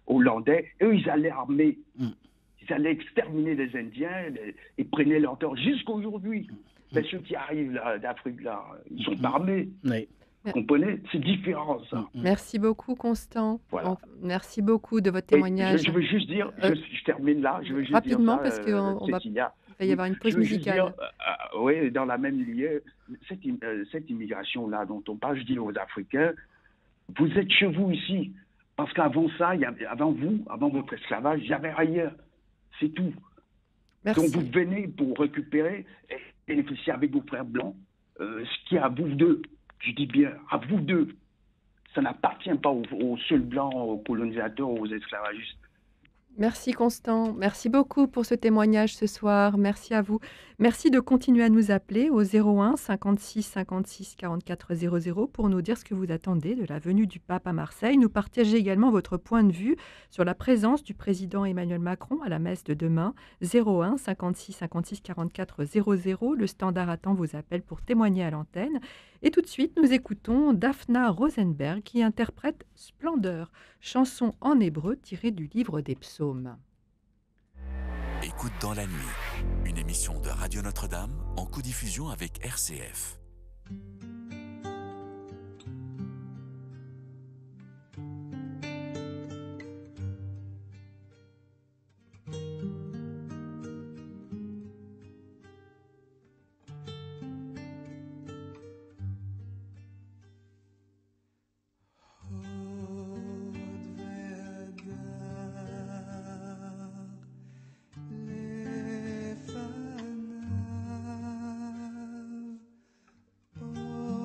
Hollandais, eux, ils allaient armer. Ils allaient exterminer les Indiens et prenaient leur temps jusqu'à aujourd'hui. Mais ceux qui arrivent là, d'Afrique, là, ils sont armés. Oui. Vous comprenez? C'est différent, ça. Merci beaucoup, Constant. Voilà. Merci beaucoup de votre témoignage. Je veux juste dire, je termine là, je veux juste rapidement, dire ça, parce qu'il va y avoir une pause musicale. Oui, dans la même lignée, cette immigration-là dont on parle, je dis aux Africains, vous êtes chez vous ici. Parce qu'avant ça, avant votre esclavage, il y avait ailleurs. C'est tout. Merci. Donc vous venez pour récupérer et bénéficier avec vos frères blancs ce qui est à vous deux. Je dis bien, à vous deux. Ça n'appartient pas aux seuls blancs, aux colonisateurs, aux esclavagistes. Merci Constant, merci beaucoup pour ce témoignage ce soir, merci à vous. Merci de continuer à nous appeler au 01 56 56 44 00 pour nous dire ce que vous attendez de la venue du pape à Marseille. Nous partagez également votre point de vue sur la présence du président Emmanuel Macron à la messe de demain. 01 56 56 44 00, le standard attend vos appels pour témoigner à l'antenne. Et tout de suite, nous écoutons Daphna Rosenberg qui interprète Splendeur, chanson en hébreu tirée du livre des psaumes. Écoute dans la nuit, une émission de Radio Notre-Dame en codiffusion avec RCF. לפניו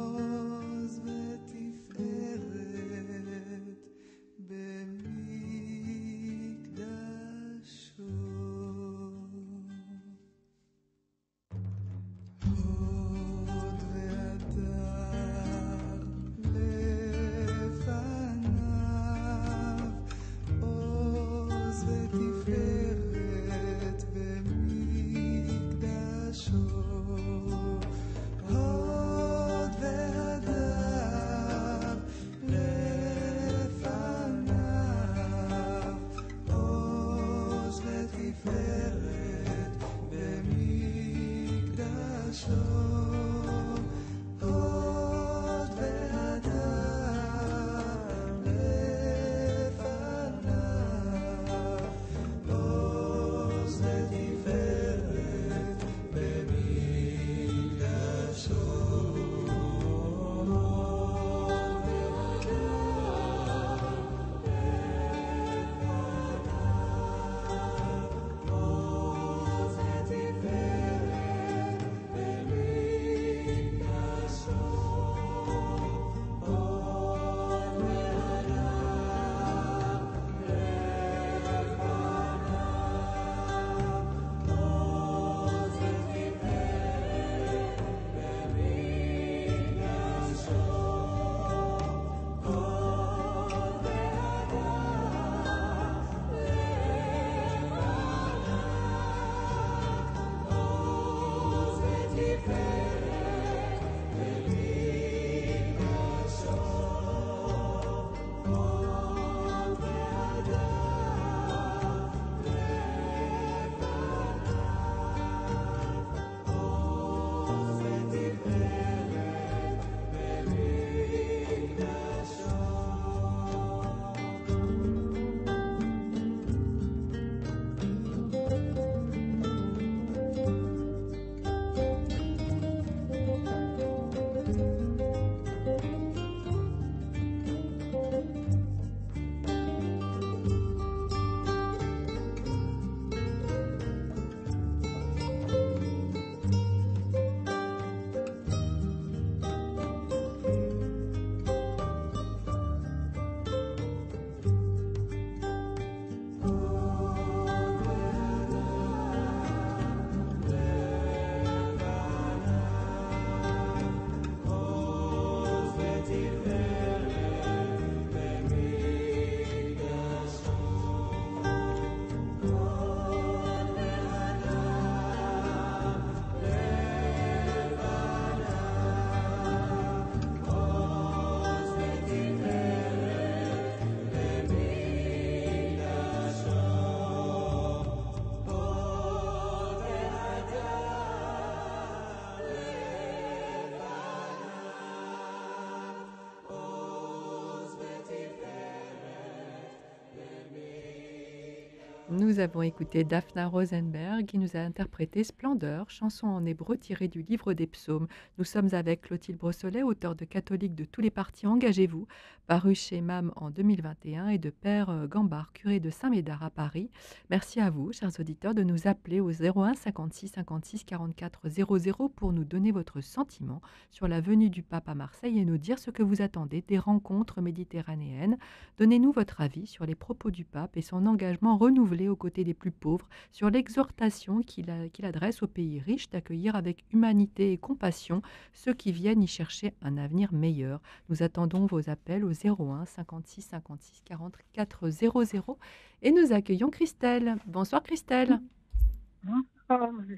Nous avons écouté Daphna Rosenberg qui nous a interprété Splendeur, chanson en hébreu tirée du livre des psaumes. Nous sommes avec Clotilde Brossolet, auteure de Catholiques de tous les partis, engagez-vous, paru chez MAM en 2021, et de Père Gambard, curé de Saint-Médard à Paris. Merci à vous, chers auditeurs, de nous appeler au 01 56 56 44 00 pour nous donner votre sentiment sur la venue du pape à Marseille et nous dire ce que vous attendez des rencontres méditerranéennes. Donnez-nous votre avis sur les propos du pape et son engagement renouvelé aux côtés des plus pauvres, sur l'exhortation qu'il adresse aux pays riches d'accueillir avec humanité et compassion ceux qui viennent y chercher un avenir meilleur. Nous attendons vos appels au 01 56 56 44 00 et nous accueillons Christelle. Bonsoir Christelle.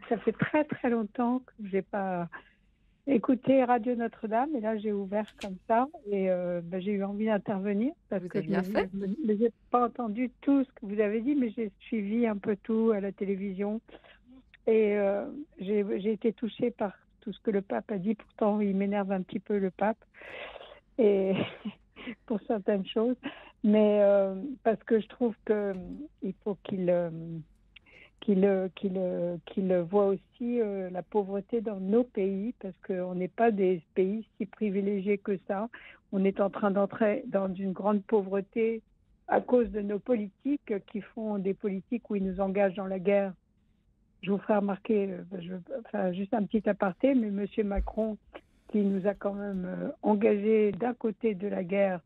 Ça fait très très longtemps que j'ai pas écouté Radio Notre-Dame et là j'ai ouvert comme ça et j'ai eu envie d'intervenir parce Vous que avez bien fait. je n'ai pas entendu tout ce que vous avez dit, mais j'ai suivi un peu tout à la télévision et j'ai été touchée par tout ce que le pape a dit. Pourtant il m'énerve un petit peu le pape et pour certaines choses, mais parce que je trouve que il faut qu'il voit aussi la pauvreté dans nos pays, parce qu'on n'est pas des pays si privilégiés que ça. On est en train d'entrer dans une grande pauvreté à cause de nos politiques qui font des politiques où ils nous engagent dans la guerre. Je vous ferai remarquer, juste un petit aparté, mais M. Macron, qui nous a quand même engagés d'un côté de la guerre,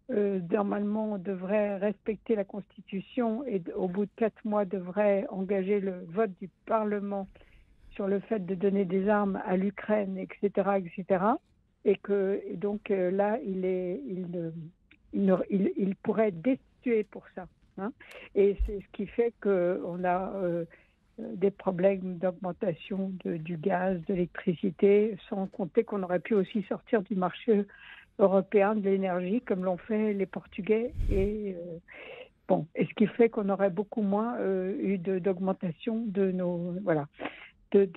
normalement, on devrait respecter la Constitution et au bout de 4 mois, devrait engager le vote du Parlement sur le fait de donner des armes à l'Ukraine, etc., etc. Et donc là, il pourrait être destitué pour ça. Hein. Et c'est ce qui fait qu'on a des problèmes d'augmentation du gaz, de l'électricité, sans compter qu'on aurait pu aussi sortir du marché européen de l'énergie, comme l'ont fait les Portugais. Et ce qui fait qu'on aurait beaucoup moins eu d'augmentation de nos du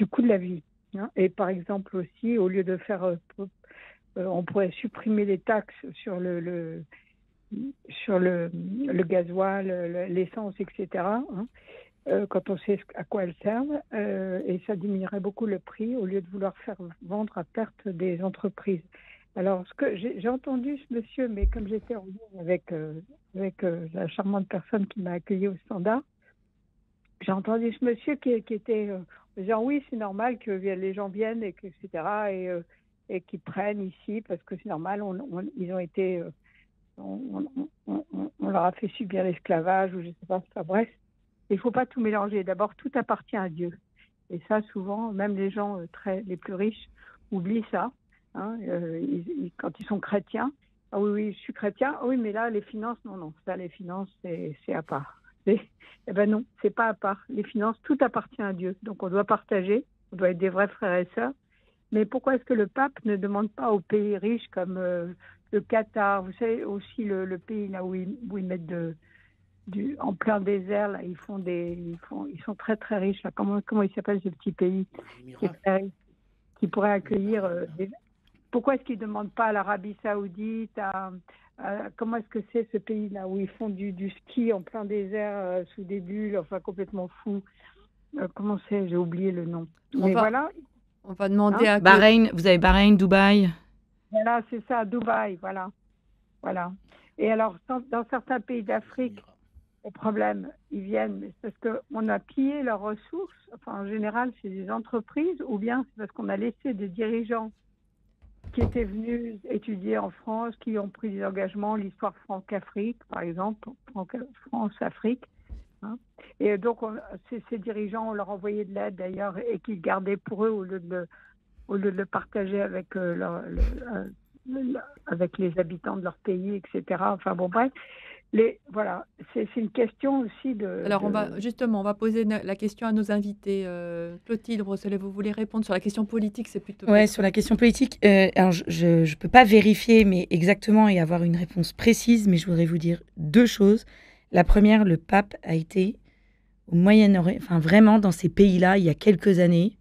coût de la vie. Hein. Et par exemple aussi, au lieu de faire, on pourrait supprimer les taxes sur le gasoil, l'essence, etc. Hein. Quand on sait à quoi elles servent, et ça diminuerait beaucoup le prix au lieu de vouloir faire vendre à perte des entreprises. Alors, ce que j'ai entendu ce monsieur, mais comme j'étais en ligne avec la charmante personne qui m'a accueilli au standard, j'ai entendu ce monsieur qui était disant oui, c'est normal que les gens viennent, etc., et qu'ils prennent ici, parce que c'est normal, ils ont été, on leur a fait subir l'esclavage, ou je ne sais pas, enfin bref. Il ne faut pas tout mélanger. D'abord, tout appartient à Dieu. Et ça, souvent, même les gens les plus riches oublient ça. Hein. Quand ils sont chrétiens, ah oui, je suis chrétien. Ah oui, mais là, les finances, non. Ça, les finances, c'est à part. Eh ben non, c'est pas à part. Les finances, tout appartient à Dieu. Donc, on doit partager. On doit être des vrais frères et sœurs. Mais pourquoi est-ce que le pape ne demande pas aux pays riches comme le Qatar, vous savez, aussi le pays là où ils mettent en plein désert, là, ils sont très très riches. Là. Comment il s'appelle ce petit pays qui pourrait accueillir Pourquoi est-ce qu'ils ne demandent pas à l'Arabie Saoudite, comment est-ce que c'est ce pays là où ils font du ski en plein désert sous des bulles, enfin complètement fou. Comment c'est? J'ai oublié le nom. On va demander à Bahreïn. Vous avez Bahreïn, Dubaï. Voilà, c'est ça, Dubaï, voilà. Et alors, dans certains pays d'Afrique, le problème, ils viennent parce qu'on a pillé leurs ressources. Enfin, en général, c'est des entreprises, ou bien c'est parce qu'on a laissé des dirigeants qui étaient venus étudier en France, qui ont pris des engagements, l'histoire France-Afrique, par exemple, France-Afrique. Hein. Et donc, ces dirigeants, on leur envoyait de l'aide d'ailleurs, et qu'ils gardaient pour eux au lieu de le partager avec avec les habitants de leur pays, etc. Enfin bon, bref. Voilà, c'est une question aussi de... Alors, on va poser la question à nos invités. Clotilde Brossolet, vous voulez répondre sur la question politique, c'est plutôt... Oui, sur la question politique, alors je ne peux pas vérifier mais exactement et avoir une réponse précise, mais je voudrais vous dire 2 choses. La première, le pape a été au Moyen-Orient, enfin vraiment dans ces pays-là, il y a quelques années,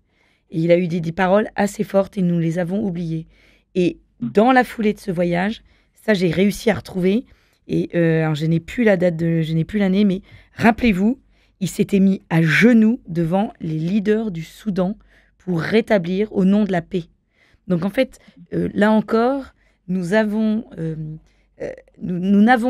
et il a eu des paroles assez fortes et nous les avons oubliées. Et dans la foulée de ce voyage, ça j'ai réussi à retrouver... Et alors, je n'ai plus l'année, mais rappelez-vous, il s'était mis à genoux devant les leaders du Soudan pour rétablir au nom de la paix. Donc en fait, là encore, nous n'avons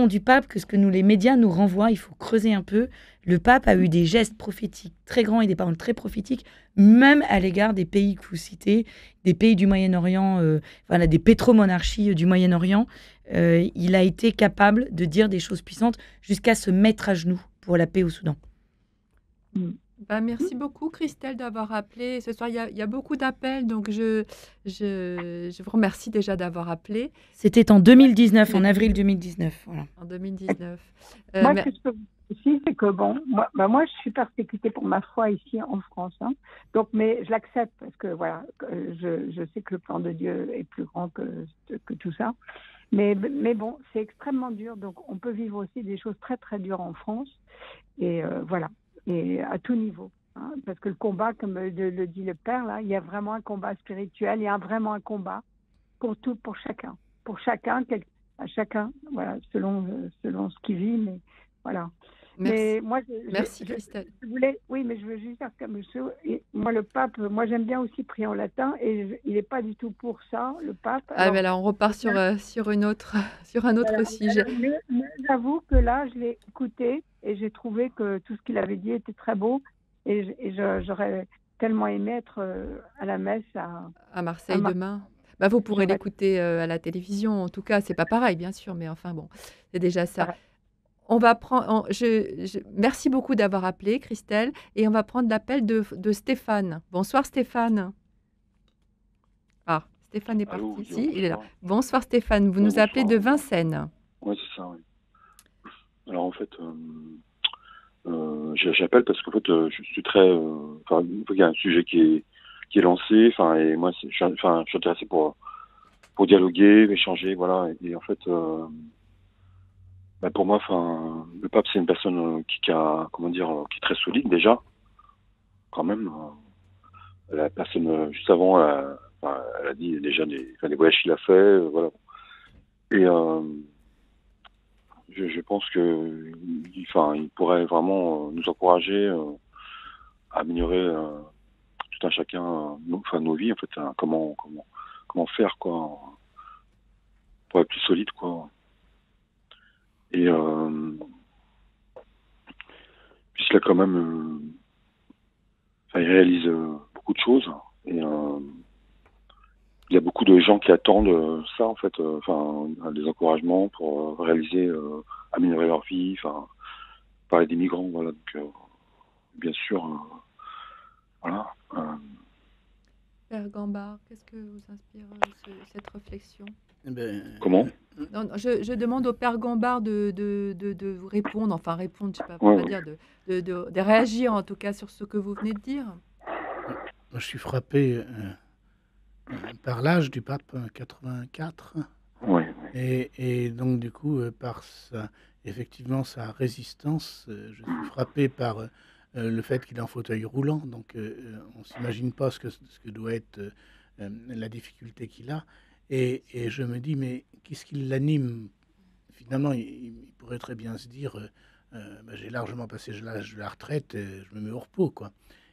du pape que ce que les médias nous renvoient. Il faut creuser un peu. Le pape a eu des gestes prophétiques très grands et des paroles très prophétiques, même à l'égard des pays que vous citez, des pays du Moyen-Orient, des pétromonarchies du Moyen-Orient. Il a été capable de dire des choses puissantes jusqu'à se mettre à genoux pour la paix au Soudan. Merci beaucoup, Christelle, d'avoir appelé. Ce soir, il y a beaucoup d'appels, donc je vous remercie déjà d'avoir appelé. C'était en 2019, en avril 2019. Voilà. En 2019. Moi, ce que je peux vous dire aussi, c'est que moi, je suis persécutée pour ma foi ici en France. Hein. Donc, mais je l'accepte parce que voilà, je sais que le plan de Dieu est plus grand que tout ça. Mais bon, c'est extrêmement dur. Donc, on peut vivre aussi des choses très, très dures en France. Et voilà. Et à tout niveau. Hein, parce que le combat, comme le dit le Père, là, il y a vraiment un combat spirituel, il y a vraiment un combat pour chacun. Pour chacun, à chacun, voilà, selon ce qu'il vit, mais voilà. Merci. Mais moi, merci, Christelle. Mais je veux juste dire que moi, le pape, moi, j'aime bien aussi prier en latin, et il n'est pas du tout pour ça, le pape. Alors, là, on repart sur un autre sujet. Mais j'avoue que là, je l'ai écouté, et j'ai trouvé que tout ce qu'il avait dit était très beau, et j'aurais tellement aimé être à la messe à Marseille demain. Vous pourrez l'écouter à la télévision. En tout cas, c'est pas pareil, bien sûr, mais enfin bon, c'est déjà ça. Ouais. On va prendre. Merci beaucoup d'avoir appelé, Christelle, et on va prendre l'appel de Stéphane. Bonsoir, Stéphane. Ah, Stéphane est parti ici. Il est là. Bonsoir, Stéphane. Vous nous appelez de Vincennes. Oui, c'est ça. Oui. Alors en fait, j'appelle parce qu'en fait, je suis très. Il y a un sujet qui est lancé. Et moi, je suis intéressé pour dialoguer, échanger, voilà. Et en fait, pour moi, le pape, c'est une personne qui est très solide déjà, quand même. La personne juste avant, elle a dit déjà des voyages qu'il a fait, voilà. Et je pense que il pourrait vraiment nous encourager à améliorer tout un chacun nos vies, en fait, comment faire, quoi, pour être plus solide, quoi. Et puisqu'il a quand même il réalise beaucoup de choses, et il y a beaucoup de gens qui attendent ça, en fait, des encouragements pour réaliser, améliorer leur vie, parler des migrants, voilà. Donc, bien sûr, voilà. Père Gambard, qu'est-ce que vous inspire cette réflexion? Comment? Non, je demande au Père Gambard de vous répondre, je sais pas, ouais. dire de réagir en tout cas sur ce que vous venez de dire. Je suis frappé par l'âge du pape, 84. Ouais. Et donc, du coup, par effectivement sa résistance, je suis frappé par le fait qu'il est en fauteuil roulant. Donc, on ne s'imagine pas ce que doit être la difficulté qu'il a. Et je me dis, mais qu'est-ce qui l'anime? Finalement, il pourrait très bien se dire, j'ai largement passé l'âge de la retraite, je me mets au repos, quoi.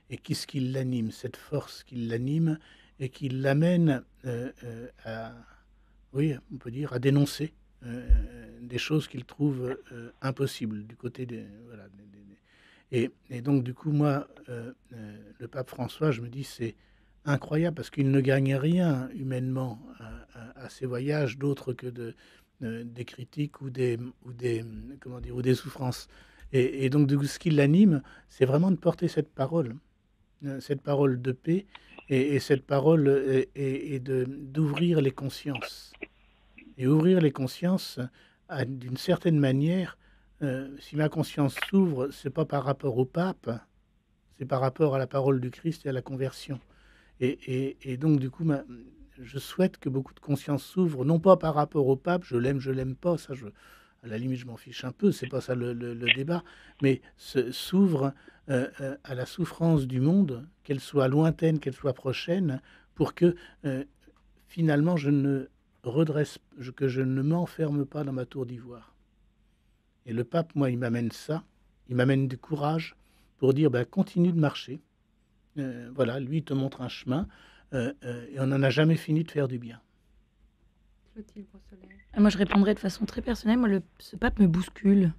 Et qu'est-ce qui l'anime? Cette force qui l'anime et qui l'amène on peut dire, à dénoncer des choses qu'il trouve impossibles du côté des... Voilà, et donc, du coup, moi, le pape François, je me dis, c'est incroyable parce qu'il ne gagne rien humainement à ses voyages d'autre que des critiques ou des souffrances. Et donc, du coup, ce qui l'anime, c'est vraiment de porter cette parole de paix et cette parole et d'ouvrir les consciences. Et ouvrir les consciences d'une certaine manière, si ma conscience s'ouvre, c'est pas par rapport au pape, c'est par rapport à la parole du Christ et à la conversion. Et donc, du coup, je souhaite que beaucoup de consciences s'ouvrent, non pas par rapport au pape, je l'aime pas, ça, à la limite, je m'en fiche un peu, c'est pas ça le débat, mais s'ouvre à la souffrance du monde, qu'elle soit lointaine, qu'elle soit prochaine, pour que finalement, que je ne m'enferme pas dans ma tour d'ivoire. Et le pape, moi, il m'amène ça, il m'amène du courage pour dire, continue de marcher. Voilà, lui, il te montre un chemin, et on n'en a jamais fini de faire du bien. Clotilde Brossolet. Moi, je répondrai de façon très personnelle. Moi, ce pape me bouscule.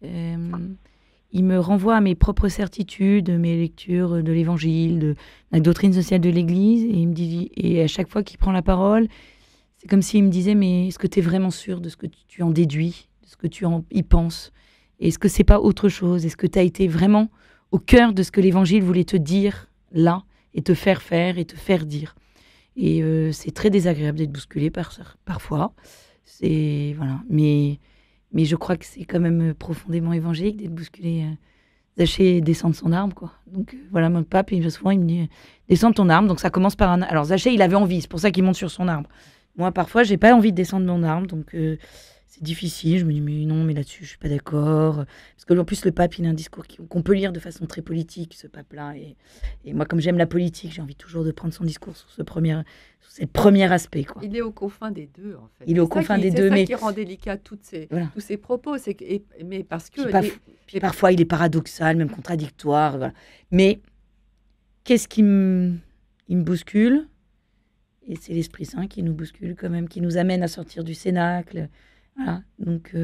Il me renvoie à mes propres certitudes, mes lectures de l'Évangile, de la doctrine sociale de l'Église. Et il me dit, et à chaque fois qu'il prend la parole, c'est comme s'il me disait, mais est-ce que tu es vraiment sûr de ce que tu en déduis, de ce que tu y penses? Est-ce que c'est pas autre chose? Est-ce que tu as été vraiment au cœur de ce que l'Évangile voulait te dire là, et te faire faire, et te faire dire? Et c'est très désagréable d'être bousculé parfois. Voilà. Mais je crois que c'est quand même profondément évangélique d'être bousculé. Zaché descend de son arbre, quoi. Donc voilà, mon pape, souvent, il me dit descends de ton arbre. Donc ça commence par un. Alors Zaché, il avait envie, c'est pour ça qu'il monte sur son arbre. Moi, parfois, j'ai pas envie de descendre de mon arbre, donc c'est difficile. Je me dis mais non, mais là-dessus, je suis pas d'accord. Parce que en plus, le pape, il a un discours qu'on peut lire de façon très politique, ce pape-là. Et moi, comme j'aime la politique, j'ai envie toujours de prendre son discours sur ce premier aspect, quoi. Il est aux confins des deux, en fait. Il est aux confins des deux, mais mais c'est ça qui rend délicat tous ces propos. Mais parce que puis parfois, il est paradoxal, même contradictoire. Voilà. Mais qu'est-ce qui me bouscule? Et c'est l'Esprit Saint qui nous bouscule quand même, qui nous amène à sortir du cénacle. Voilà. Donc,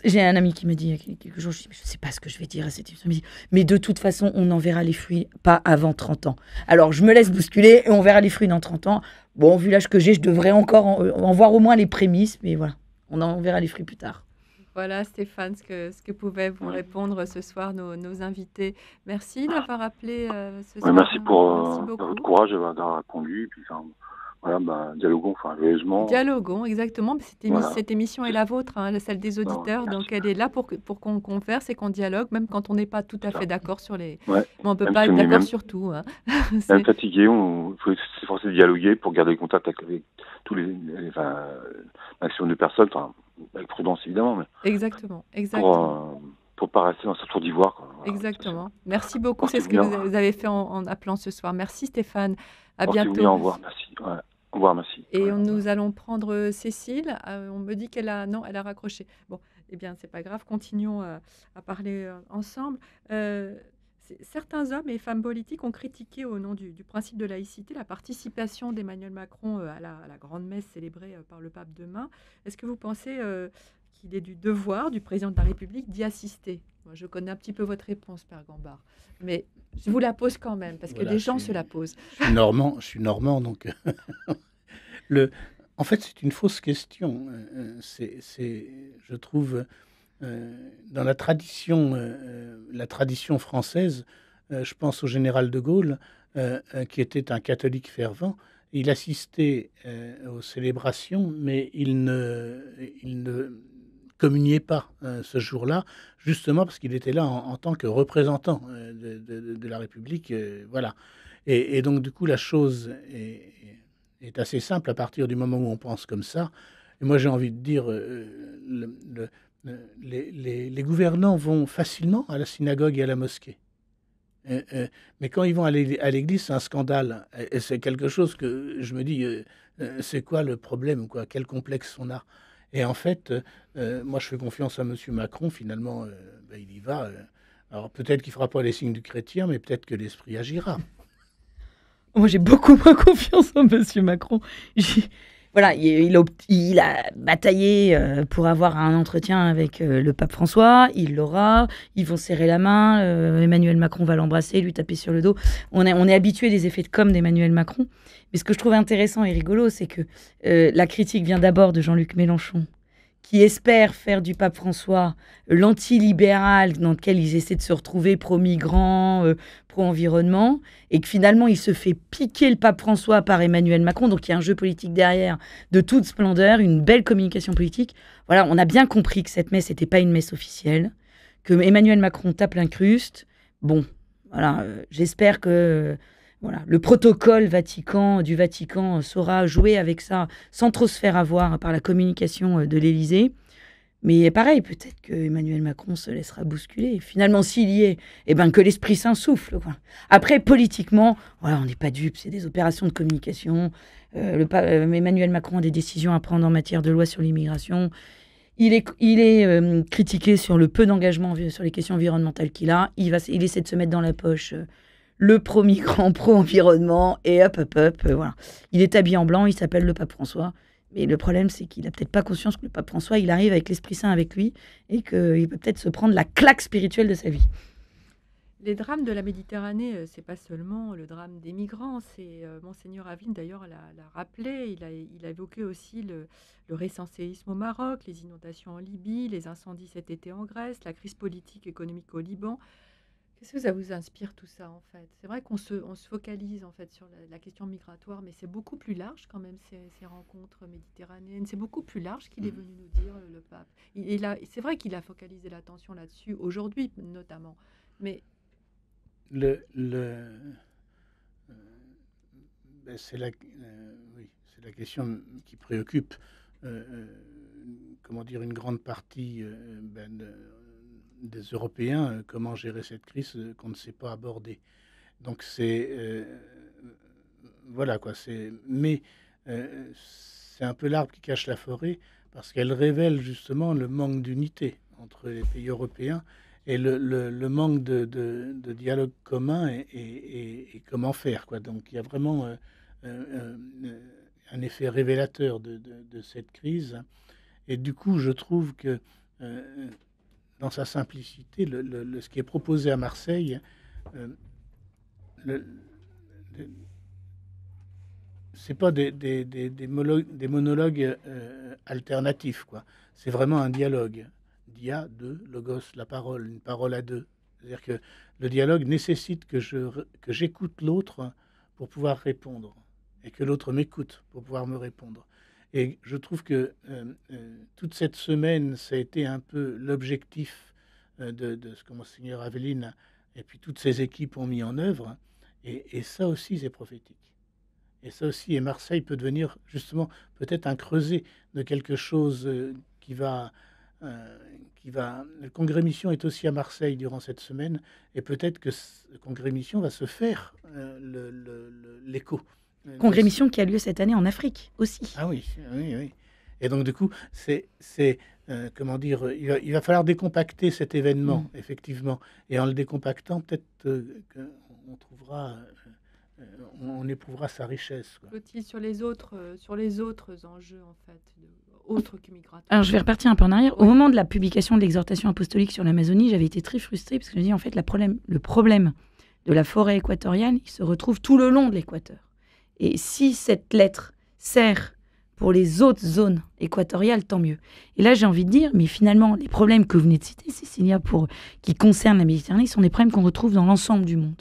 j'ai un ami qui m'a dit il y a quelques jours, je ne sais pas ce que je vais dire à cette émission, mais de toute façon, on n'en verra les fruits pas avant 30 ans. Alors, je me laisse bousculer et on verra les fruits dans 30 ans. Bon, vu l'âge que j'ai, je devrais encore en voir au moins les prémices, mais voilà, on en verra les fruits plus tard. Voilà, Stéphane, ce que pouvaient vous répondre ce soir nos invités. Merci d'avoir appelé ce soir. Merci pour votre courage d'avoir répondu. Puis, voilà, dialoguons, joyeusement. Dialoguons, exactement. Cette émission est la vôtre, celle des auditeurs. Donc, elle est là pour qu'on converse et qu'on dialogue, même quand on n'est pas tout à fait d'accord sur les... Ouais. Mais on ne peut pas être d'accord sur tout. Même fatigué, il faut s'efforcer de dialoguer pour garder contact avec tous maximum de personnes, avec prudence évidemment. Mais exactement. Pour ne pas rester dans ce tour d'ivoire. Voilà, exactement. Merci beaucoup, c'est ce que vous avez fait en appelant ce soir. Merci Stéphane, à bientôt. Bien, au revoir, merci. Ouais. Au revoir, merci. Et nous allons prendre Cécile. On me dit qu'elle a raccroché. Bon, eh bien, c'est pas grave. Continuons à parler ensemble. Certains hommes et femmes politiques ont critiqué, au nom du principe de laïcité, la participation d'Emmanuel Macron à la grande messe célébrée par le pape demain. Est-ce que vous pensez qu'il est du devoir du président de la République d'y assister? Moi, je connais un petit peu votre réponse, Père Gambard, mais je vous la pose quand même, parce que les gens se la posent. Je suis normand, donc... En fait, c'est une fausse question. Je trouve, dans la tradition française, je pense au général de Gaulle, qui était un catholique fervent. Il assistait aux célébrations, mais il ne communiait pas ce jour-là, justement parce qu'il était là en tant que représentant de la République. Voilà. Et donc, du coup, la chose est assez simple à partir du moment où on pense comme ça. Et moi, j'ai envie de dire, les gouvernants vont facilement à la synagogue et à la mosquée. Mais quand ils vont à l'église, c'est un scandale. Et c'est quelque chose que je me dis, c'est quoi le problème, quoi? Quel complexe on a? Et en fait, moi, je fais confiance à M. Macron. Finalement, il y va. Alors, peut-être qu'il ne fera pas les signes du chrétien, mais peut-être que l'esprit agira. Moi, j'ai beaucoup moins confiance en M. Macron. Voilà, il a bataillé pour avoir un entretien avec le pape François. Il l'aura. Ils vont serrer la main. Emmanuel Macron va l'embrasser, lui taper sur le dos. On est habitué des effets de com' d'Emmanuel Macron. Mais ce que je trouve intéressant et rigolo, c'est que la critique vient d'abord de Jean-Luc Mélenchon, qui espère faire du pape François l'anti-libéral dans lequel ils essaient de se retrouver pro-migrants, pro-environnement, et que finalement il se fait piquer le pape François par Emmanuel Macron, donc il y a un jeu politique derrière de toute splendeur, une belle communication politique. Voilà, on a bien compris que cette messe n'était pas une messe officielle, que Emmanuel Macron tape l'incruste. Bon, voilà, j'espère que... Voilà, le protocole du Vatican saura jouer avec ça sans trop se faire avoir par la communication de l'Élysée. Mais pareil, peut-être que Emmanuel Macron se laissera bousculer. Finalement, s'il y est, que l'Esprit Saint souffle, quoi. Après, politiquement, voilà, on n'est pas dupes, c'est des opérations de communication. Emmanuel Macron a des décisions à prendre en matière de loi sur l'immigration. Il est critiqué sur le peu d'engagement sur les questions environnementales qu'il a. Il essaie de se mettre dans la poche le premier grand pro-environnement et hop, voilà. Il est habillé en blanc, il s'appelle le pape François. Mais le problème, c'est qu'il n'a peut-être pas conscience que le pape François, il arrive avec l'Esprit Saint avec lui et qu'il peut peut-être se prendre la claque spirituelle de sa vie. Les drames de la Méditerranée, c'est pas seulement le drame des migrants, c'est Monseigneur Aveline d'ailleurs l'a rappelé, il a évoqué aussi le récent séisme au Maroc, les inondations en Libye, les incendies cet été en Grèce, la crise politique économique au Liban. Qu'est-ce que ça vous inspire tout ça en fait? C'est vrai qu'on se focalise en fait sur la question migratoire, mais c'est beaucoup plus large quand même ces rencontres méditerranéennes. C'est beaucoup plus large qu'il est venu nous dire le pape. C'est vrai qu'il a focalisé l'attention là-dessus aujourd'hui notamment, mais c'est la question qui préoccupe comment dire une grande partie des Européens, comment gérer cette crise qu'on ne sait pas aborder. Donc c'est voilà quoi. Mais c'est un peu l'arbre qui cache la forêt parce qu'elle révèle justement le manque d'unité entre les pays européens et le manque de dialogue commun et comment faire quoi. Donc il y a vraiment un effet révélateur de cette crise. Et du coup, je trouve que dans sa simplicité, ce qui est proposé à Marseille, c'est pas des monologues alternatifs, quoi. C'est vraiment un dialogue. Dia, deux, logos, la parole, une parole à deux. C'est-à-dire que le dialogue nécessite que j'écoute l'autre pour pouvoir répondre, et que l'autre m'écoute pour pouvoir me répondre. Et je trouve que toute cette semaine, ça a été un peu l'objectif de ce que Monseigneur Aveline et puis toutes ses équipes ont mis en œuvre. Et ça aussi, c'est prophétique. Et ça aussi, et Marseille peut devenir justement peut-être un creuset de quelque chose qui va... Le Congrès Mission est aussi à Marseille durant cette semaine, et peut-être que le Congrès Mission va se faire l'écho. Congrès Mission qui a lieu cette année en Afrique aussi. Ah oui. Et donc du coup, c'est comment dire, il va falloir décompacter cet événement, effectivement. Et en le décompactant, peut-être qu'on trouvera, on éprouvera sa richesse. Clotilde, sur les autres enjeux en fait, autres que migratoires. Alors je vais repartir un peu en arrière. Au moment de la publication de l'exhortation apostolique sur l'Amazonie, j'avais été très frustrée parce que je me dis en fait le problème de la forêt équatoriale, il se retrouve tout le long de l'équateur. Et si cette lettre sert pour les autres zones équatoriales, tant mieux. Et là, j'ai envie de dire, mais finalement, les problèmes que vous venez de citer, Cécilia, qui concernent la Méditerranée, sont des problèmes qu'on retrouve dans l'ensemble du monde.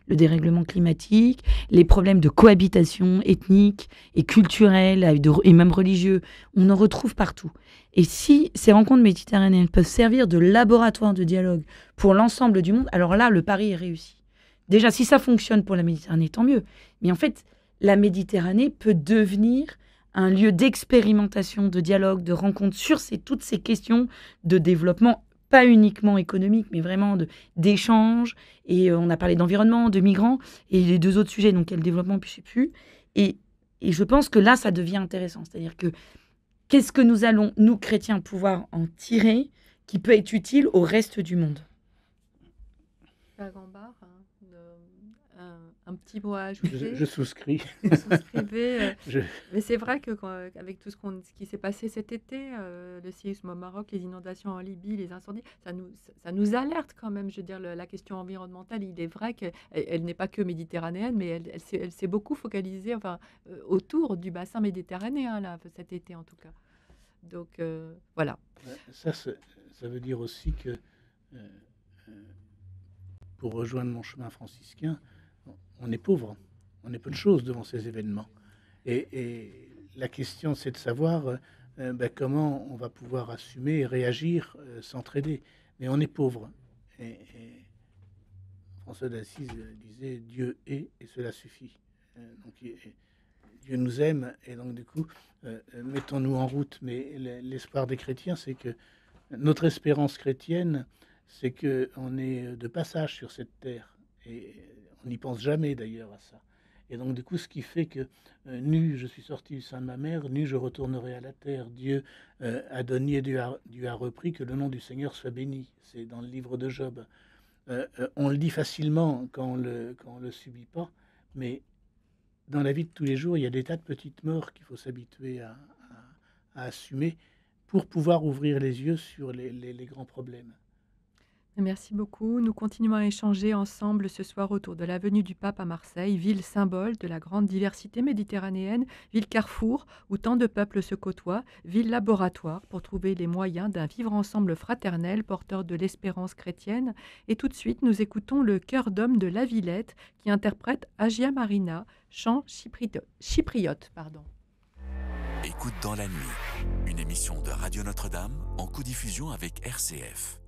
Le dérèglement climatique, les problèmes de cohabitation ethnique et culturelle, et même religieux, on en retrouve partout. Et si ces rencontres méditerranéennes peuvent servir de laboratoire de dialogue pour l'ensemble du monde, alors là, le pari est réussi. Déjà, si ça fonctionne pour la Méditerranée, tant mieux. Mais en fait, la Méditerranée peut devenir un lieu d'expérimentation, de dialogue, de rencontre sur toutes ces questions de développement, pas uniquement économique, mais vraiment d'échange. Et on a parlé d'environnement, de migrants, et les deux autres sujets, donc quel développement, je ne sais plus. Et je pense que là, ça devient intéressant. C'est-à-dire que qu'est-ce que nous allons, nous chrétiens, pouvoir en tirer qui peut être utile au reste du monde? Un petit mot à ajouter. Je souscris. Vous souscrivez. Mais c'est vrai qu'avec tout ce qui s'est passé cet été, le séisme au Maroc, les inondations en Libye, les incendies, ça nous alerte quand même. Je veux dire, la question environnementale, il est vrai qu'elle n'est pas que méditerranéenne, mais elle s'est beaucoup focalisée autour du bassin méditerranéen là, cet été en tout cas. Donc voilà. Ça veut dire aussi que pour rejoindre mon chemin franciscain, on est pauvre, on est peu de choses devant ces événements. Et la question, c'est de savoir comment on va pouvoir assumer et réagir, s'entraider. Mais on est pauvre. Et François d'Assise disait « Dieu est et cela suffit ». Donc Dieu nous aime et donc du coup, mettons-nous en route. Mais l'espoir des chrétiens, c'est que notre espérance chrétienne, c'est qu'on est de passage sur cette terre. Et on n'y pense jamais d'ailleurs à ça. Et donc, du coup, ce qui fait que nu, je suis sorti du sein de ma mère, nu, je retournerai à la terre. Dieu a donné, Dieu a repris, que le nom du Seigneur soit béni. C'est dans le livre de Job. On le dit facilement quand on le subit pas, mais dans la vie de tous les jours, il y a des tas de petites morts qu'il faut s'habituer à assumer pour pouvoir ouvrir les yeux sur les grands problèmes. Merci beaucoup. Nous continuons à échanger ensemble ce soir autour de l'avenue du Pape à Marseille, ville symbole de la grande diversité méditerranéenne, ville carrefour où tant de peuples se côtoient, ville laboratoire pour trouver les moyens d'un vivre ensemble fraternel porteur de l'espérance chrétienne. Et tout de suite, nous écoutons le chœur d'hommes de La Villette qui interprète Agia Marina, chant chypriote. Écoute dans la nuit, une émission de Radio Notre-Dame en codiffusion avec RCF.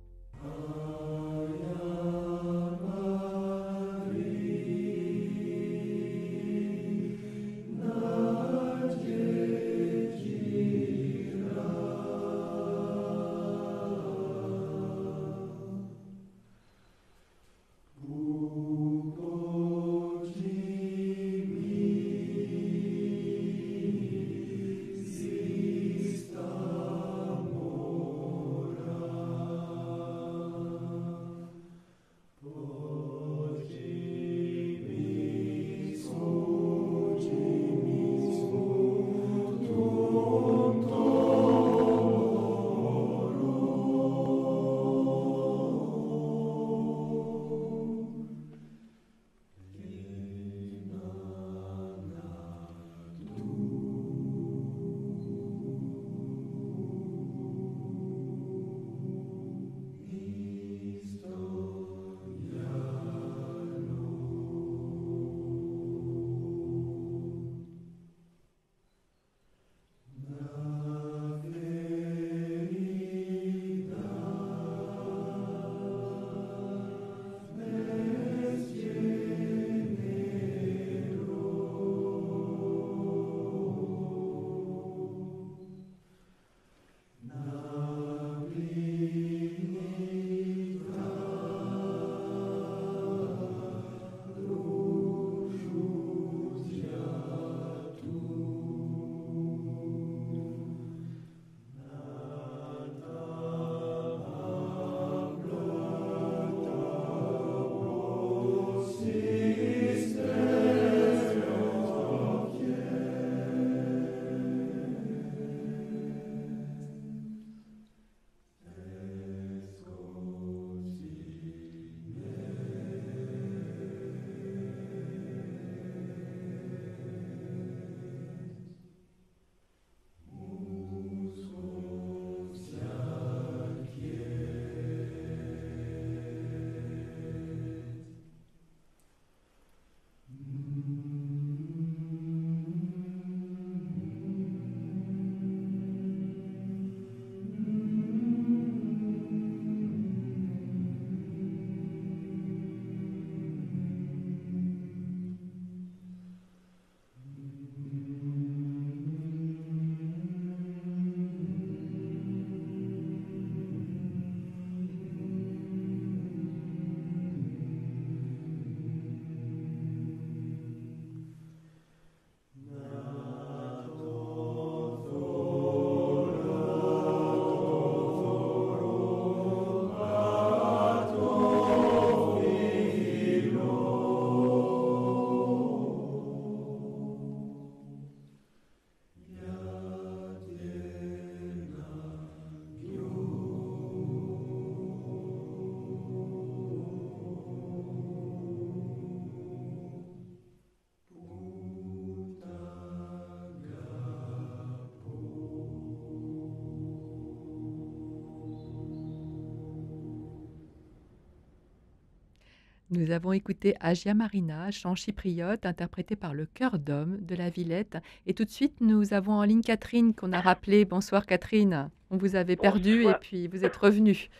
Nous avons écouté Agia Marina, chant chypriote, interprété par le chœur d'hommes de La Villette. Et tout de suite, nous avons en ligne Catherine, qu'on a rappelée. Bonsoir Catherine. On vous avait perdu et puis vous êtes revenue.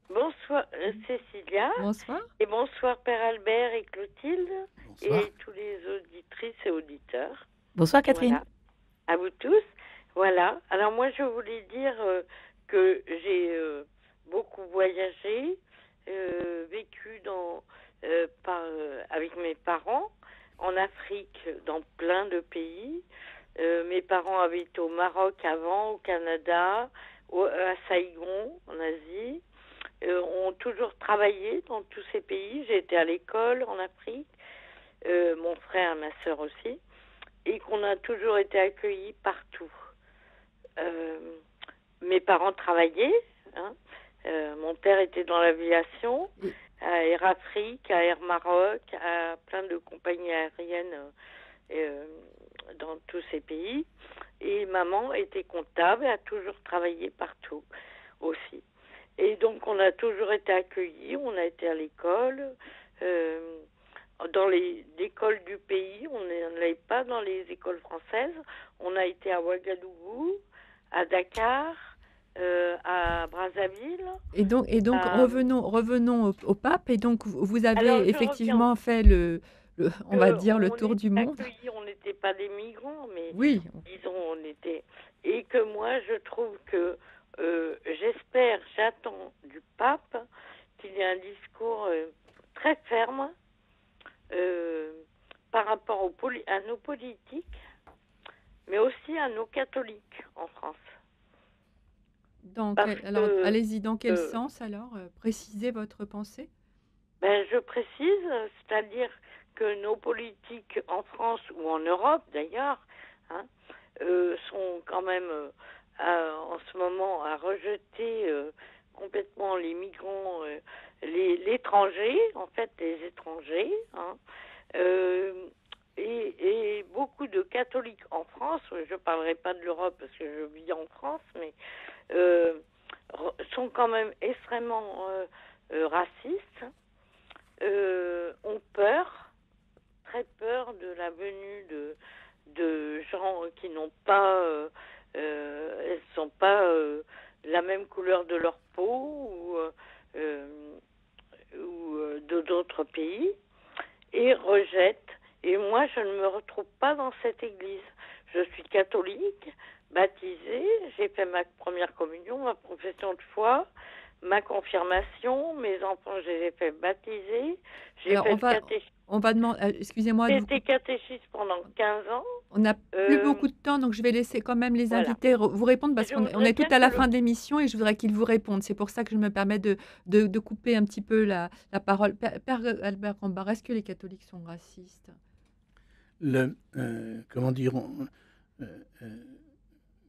Bonsoir Cécilia. Bonsoir. Et bonsoir Père Albert et Clotilde. Bonsoir. Et tous les auditrices et auditeurs. Bonsoir Catherine. Voilà. À vous tous. Voilà. Alors moi je voulais dire que j'ai beaucoup voyagé, vécu avec mes parents. en Afrique, dans plein de pays. Mes parents habitent au Maroc avant, au Canada, à Saigon, en Asie. Ont toujours travaillé dans tous ces pays. J'ai été à l'école en Afrique, mon frère et ma sœur aussi, et qu'on a toujours été accueillis partout. Mes parents travaillaient. Hein. Mon père était dans l'aviation, à Air Afrique, à Air Maroc, à plein de compagnies aériennes dans tous ces pays. Et maman était comptable et a toujours travaillé partout aussi. Et donc, on a toujours été accueillis, on a été à l'école. Dans les écoles du pays, on n'allait pas dans les écoles françaises. On a été à Ouagadougou, à Dakar, à Brazzaville. Et donc revenons au pape. Et donc, vous avez Alors, effectivement fait on va dire, le tour du monde. On n'était pas des migrants, mais oui. Disons, on était... Et que moi, je trouve que j'attends du pape qu'il y ait un discours très ferme par rapport à nos politiques, mais aussi à nos catholiques en France. Alors, allez-y, dans quel sens alors précisez votre pensée. Je précise, c'est-à-dire que nos politiques en France ou en Europe d'ailleurs sont quand même en ce moment à rejeter complètement les migrants, l'étranger, en fait les étrangers, et beaucoup de catholiques en France, je ne parlerai pas de l'Europe parce que je vis en France, mais sont quand même extrêmement racistes, ont peur, très peur de la venue de gens qui n'ont pas, sont pas la même couleur de leur peau ou d'autres pays, et rejettent. Et moi, je ne me retrouve pas dans cette église. Je suis catholique, baptisée, j'ai fait ma première communion, ma profession de foi, ma confirmation, mes enfants, je les ai fait baptiser. J'ai fait on va demander, excusez-moi. J'ai été catéchiste pendant 15 ans. On n'a plus beaucoup de temps, donc je vais laisser quand même les invités vous répondre, parce qu'on est tout à la fin de l'émission et je voudrais qu'ils vous répondent. C'est pour ça que je me permets de couper un petit peu la parole. Père Albert Rambard, est-ce que les catholiques sont racistes ? Comment dire,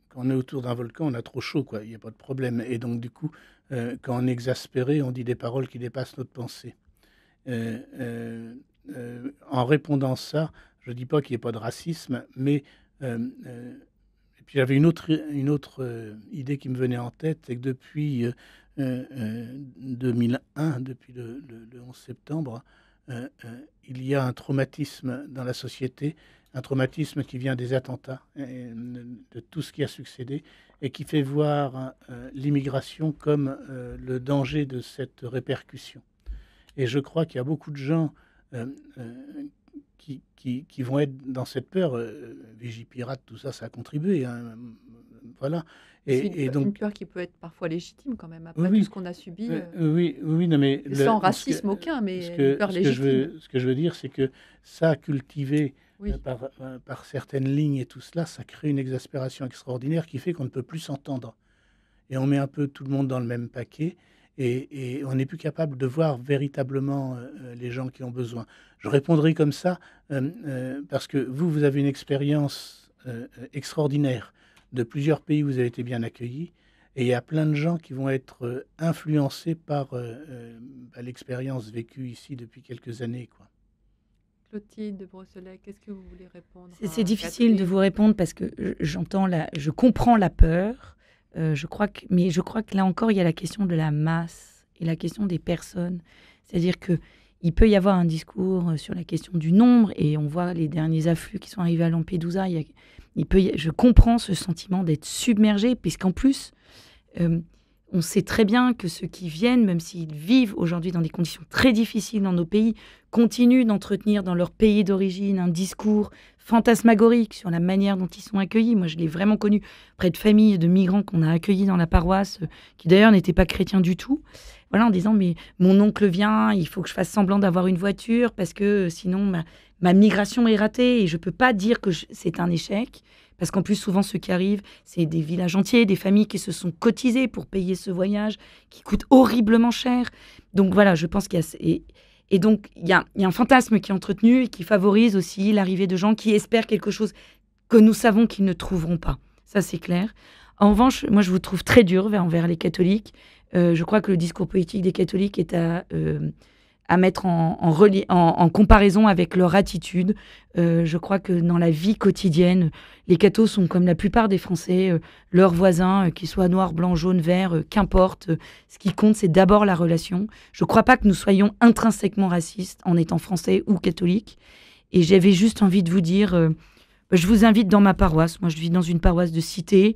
quand on est autour d'un volcan, on a trop chaud, quoi. Il n'y a pas de problème. Et donc, du coup, quand on est exaspéré, on dit des paroles qui dépassent notre pensée. En répondant ça, je ne dis pas qu'il n'y ait pas de racisme, mais et puis j'avais une autre idée qui me venait en tête, c'est que depuis 2001, depuis le 11 septembre, il y a un traumatisme dans la société, un traumatisme qui vient des attentats, de tout ce qui a succédé, et qui fait voir l'immigration comme le danger de cette répercussion. Et je crois qu'il y a beaucoup de gens qui vont être dans cette peur. Vigipirate, tout ça, ça a contribué. Hein, voilà. Et donc, une peur qui peut être parfois légitime quand même, après tout ce qu'on a subi. Oui, non, mais sans racisme aucun, mais une peur légitime. Ce que je veux dire, c'est que ça, cultivé par certaines lignes et tout cela, ça crée une exaspération extraordinaire qui fait qu'on ne peut plus s'entendre. Et on met un peu tout le monde dans le même paquet. Et on n'est plus capable de voir véritablement les gens qui ont besoin. Je répondrai comme ça parce que vous avez une expérience extraordinaire. De plusieurs pays, vous avez été bien accueillis. Et il y a plein de gens qui vont être influencés par l'expérience vécue ici depuis quelques années, quoi. Clotilde de Brosselet, qu'est-ce que vous voulez répondre? C'est difficile de vous répondre parce que je comprends la peur. Je crois que là encore, il y a la question de la masse et la question des personnes. C'est-à-dire qu'il peut y avoir un discours sur la question du nombre, et on voit les derniers afflux qui sont arrivés à Lampedusa. Je comprends ce sentiment d'être submergé, puisqu'en plus, on sait très bien que ceux qui viennent, même s'ils vivent aujourd'hui dans des conditions très difficiles dans nos pays, continuent d'entretenir dans leur pays d'origine un discours fantasmagorique sur la manière dont ils sont accueillis. Moi, je l'ai vraiment connu près de familles de migrants qu'on a accueillis dans la paroisse, qui d'ailleurs n'étaient pas chrétiens du tout. Voilà, en disant, mais mon oncle vient, il faut que je fasse semblant d'avoir une voiture, parce que sinon, ma migration est ratée et je ne peux pas dire que c'est un échec. Parce qu'en plus, souvent, ceux qui arrivent, c'est des villages entiers, des familles qui se sont cotisées pour payer ce voyage, qui coûte horriblement cher. Donc voilà, je pense qu'il y a... Et donc, il y a un fantasme qui est entretenu et qui favorise aussi l'arrivée de gens qui espèrent quelque chose que nous savons qu'ils ne trouveront pas. Ça, c'est clair. En revanche, moi, je vous trouve très dur envers les catholiques. Je crois que le discours politique des catholiques est à mettre en comparaison avec leur attitude. Je crois que dans la vie quotidienne, les cathos sont comme la plupart des Français, leurs voisins, qu'ils soient noirs, blancs, jaunes, verts, qu'importe. Ce qui compte, c'est d'abord la relation. Je ne crois pas que nous soyons intrinsèquement racistes en étant français ou catholiques. Et j'avais juste envie de vous dire, je vous invite dans ma paroisse. Moi, je vis dans une paroisse de cité.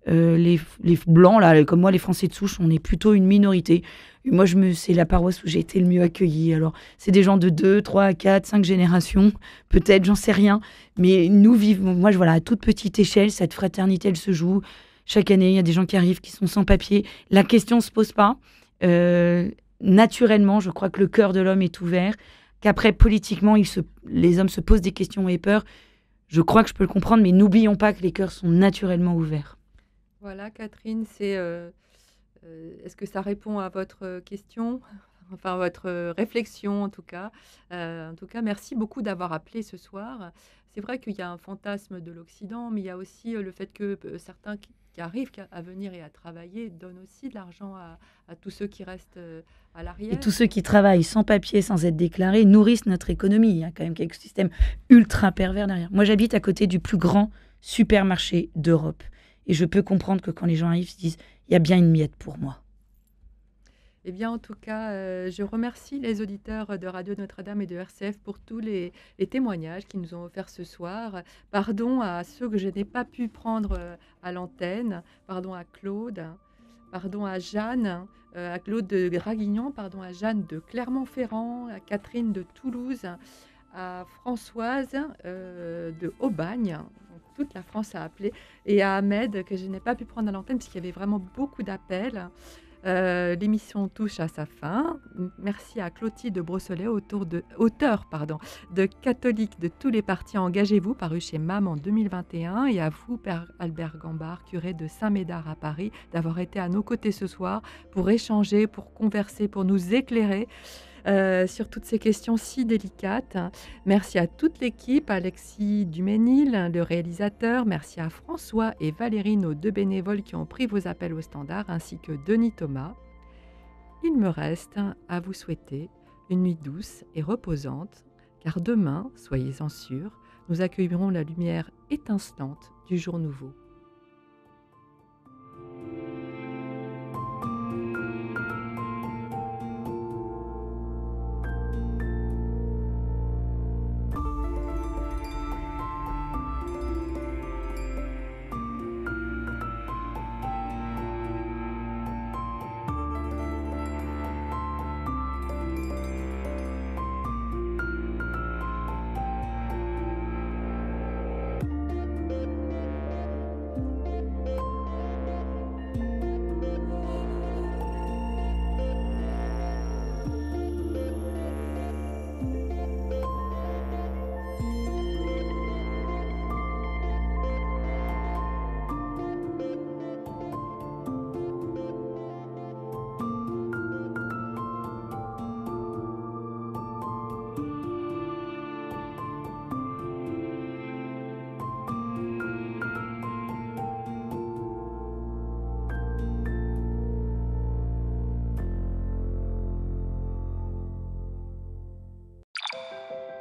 Les blancs, là, comme moi, les Français de souche, on est plutôt une minorité. Et moi, c'est la paroisse où j'ai été le mieux accueillie. Alors, c'est des gens de 2, 3, 4, 5 générations, peut-être, j'en sais rien. Mais nous vivons, moi, voilà, à toute petite échelle, cette fraternité, elle se joue. Chaque année, il y a des gens qui arrivent, qui sont sans papier. La question ne se pose pas. Naturellement, je crois que le cœur de l'homme est ouvert. Qu'après, politiquement, les hommes se posent des questions et peur. Je crois que je peux le comprendre, mais n'oublions pas que les cœurs sont naturellement ouverts. Voilà, Catherine, est-ce que ça répond à votre question, enfin votre réflexion en tout cas. Merci beaucoup d'avoir appelé ce soir. C'est vrai qu'il y a un fantasme de l'Occident, mais il y a aussi le fait que certains qui arrivent à venir et à travailler donnent aussi de l'argent à tous ceux qui restent à l'arrière. Et tous ceux qui travaillent sans papier, sans être déclarés, nourrissent notre économie. Il y a quand même quelques systèmes ultra pervers derrière. Moi, j'habite à côté du plus grand supermarché d'Europe. Et je peux comprendre que quand les gens arrivent, ils se disent « il y a bien une miette pour moi ». Eh bien, en tout cas, je remercie les auditeurs de Radio Notre-Dame et de RCF pour tous les témoignages qu'ils nous ont offerts ce soir. Pardon à ceux que je n'ai pas pu prendre à l'antenne. Pardon à Claude. Pardon à Jeanne, à Claude de Draguignan. Pardon à Jeanne de Clermont-Ferrand, à Catherine de Toulouse, à Françoise de Aubagne. Toute la France a appelé, et à Ahmed, que je n'ai pas pu prendre à l'antenne, puisqu'il y avait vraiment beaucoup d'appels. L'émission touche à sa fin. Merci à Clotilde Brossolet, auteur de Catholiques de tous les partis, engagez-vous, paru chez MAM en 2021, et à vous, Père Albert Gambard, curé de Saint-Médard à Paris, d'avoir été à nos côtés ce soir pour échanger, pour converser, pour nous éclairer sur toutes ces questions si délicates. Merci à toute l'équipe, Alexis Duménil, le réalisateur. Merci à François et Valérie, nos 2 bénévoles qui ont pris vos appels au standard, ainsi que Denis Thomas. Il me reste à vous souhaiter une nuit douce et reposante, car demain, soyez-en sûrs, nous accueillerons la lumière étincelante du jour nouveau.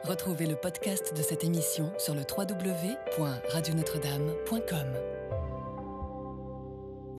Retrouvez le podcast de cette émission sur le www.radionotre-dame.com.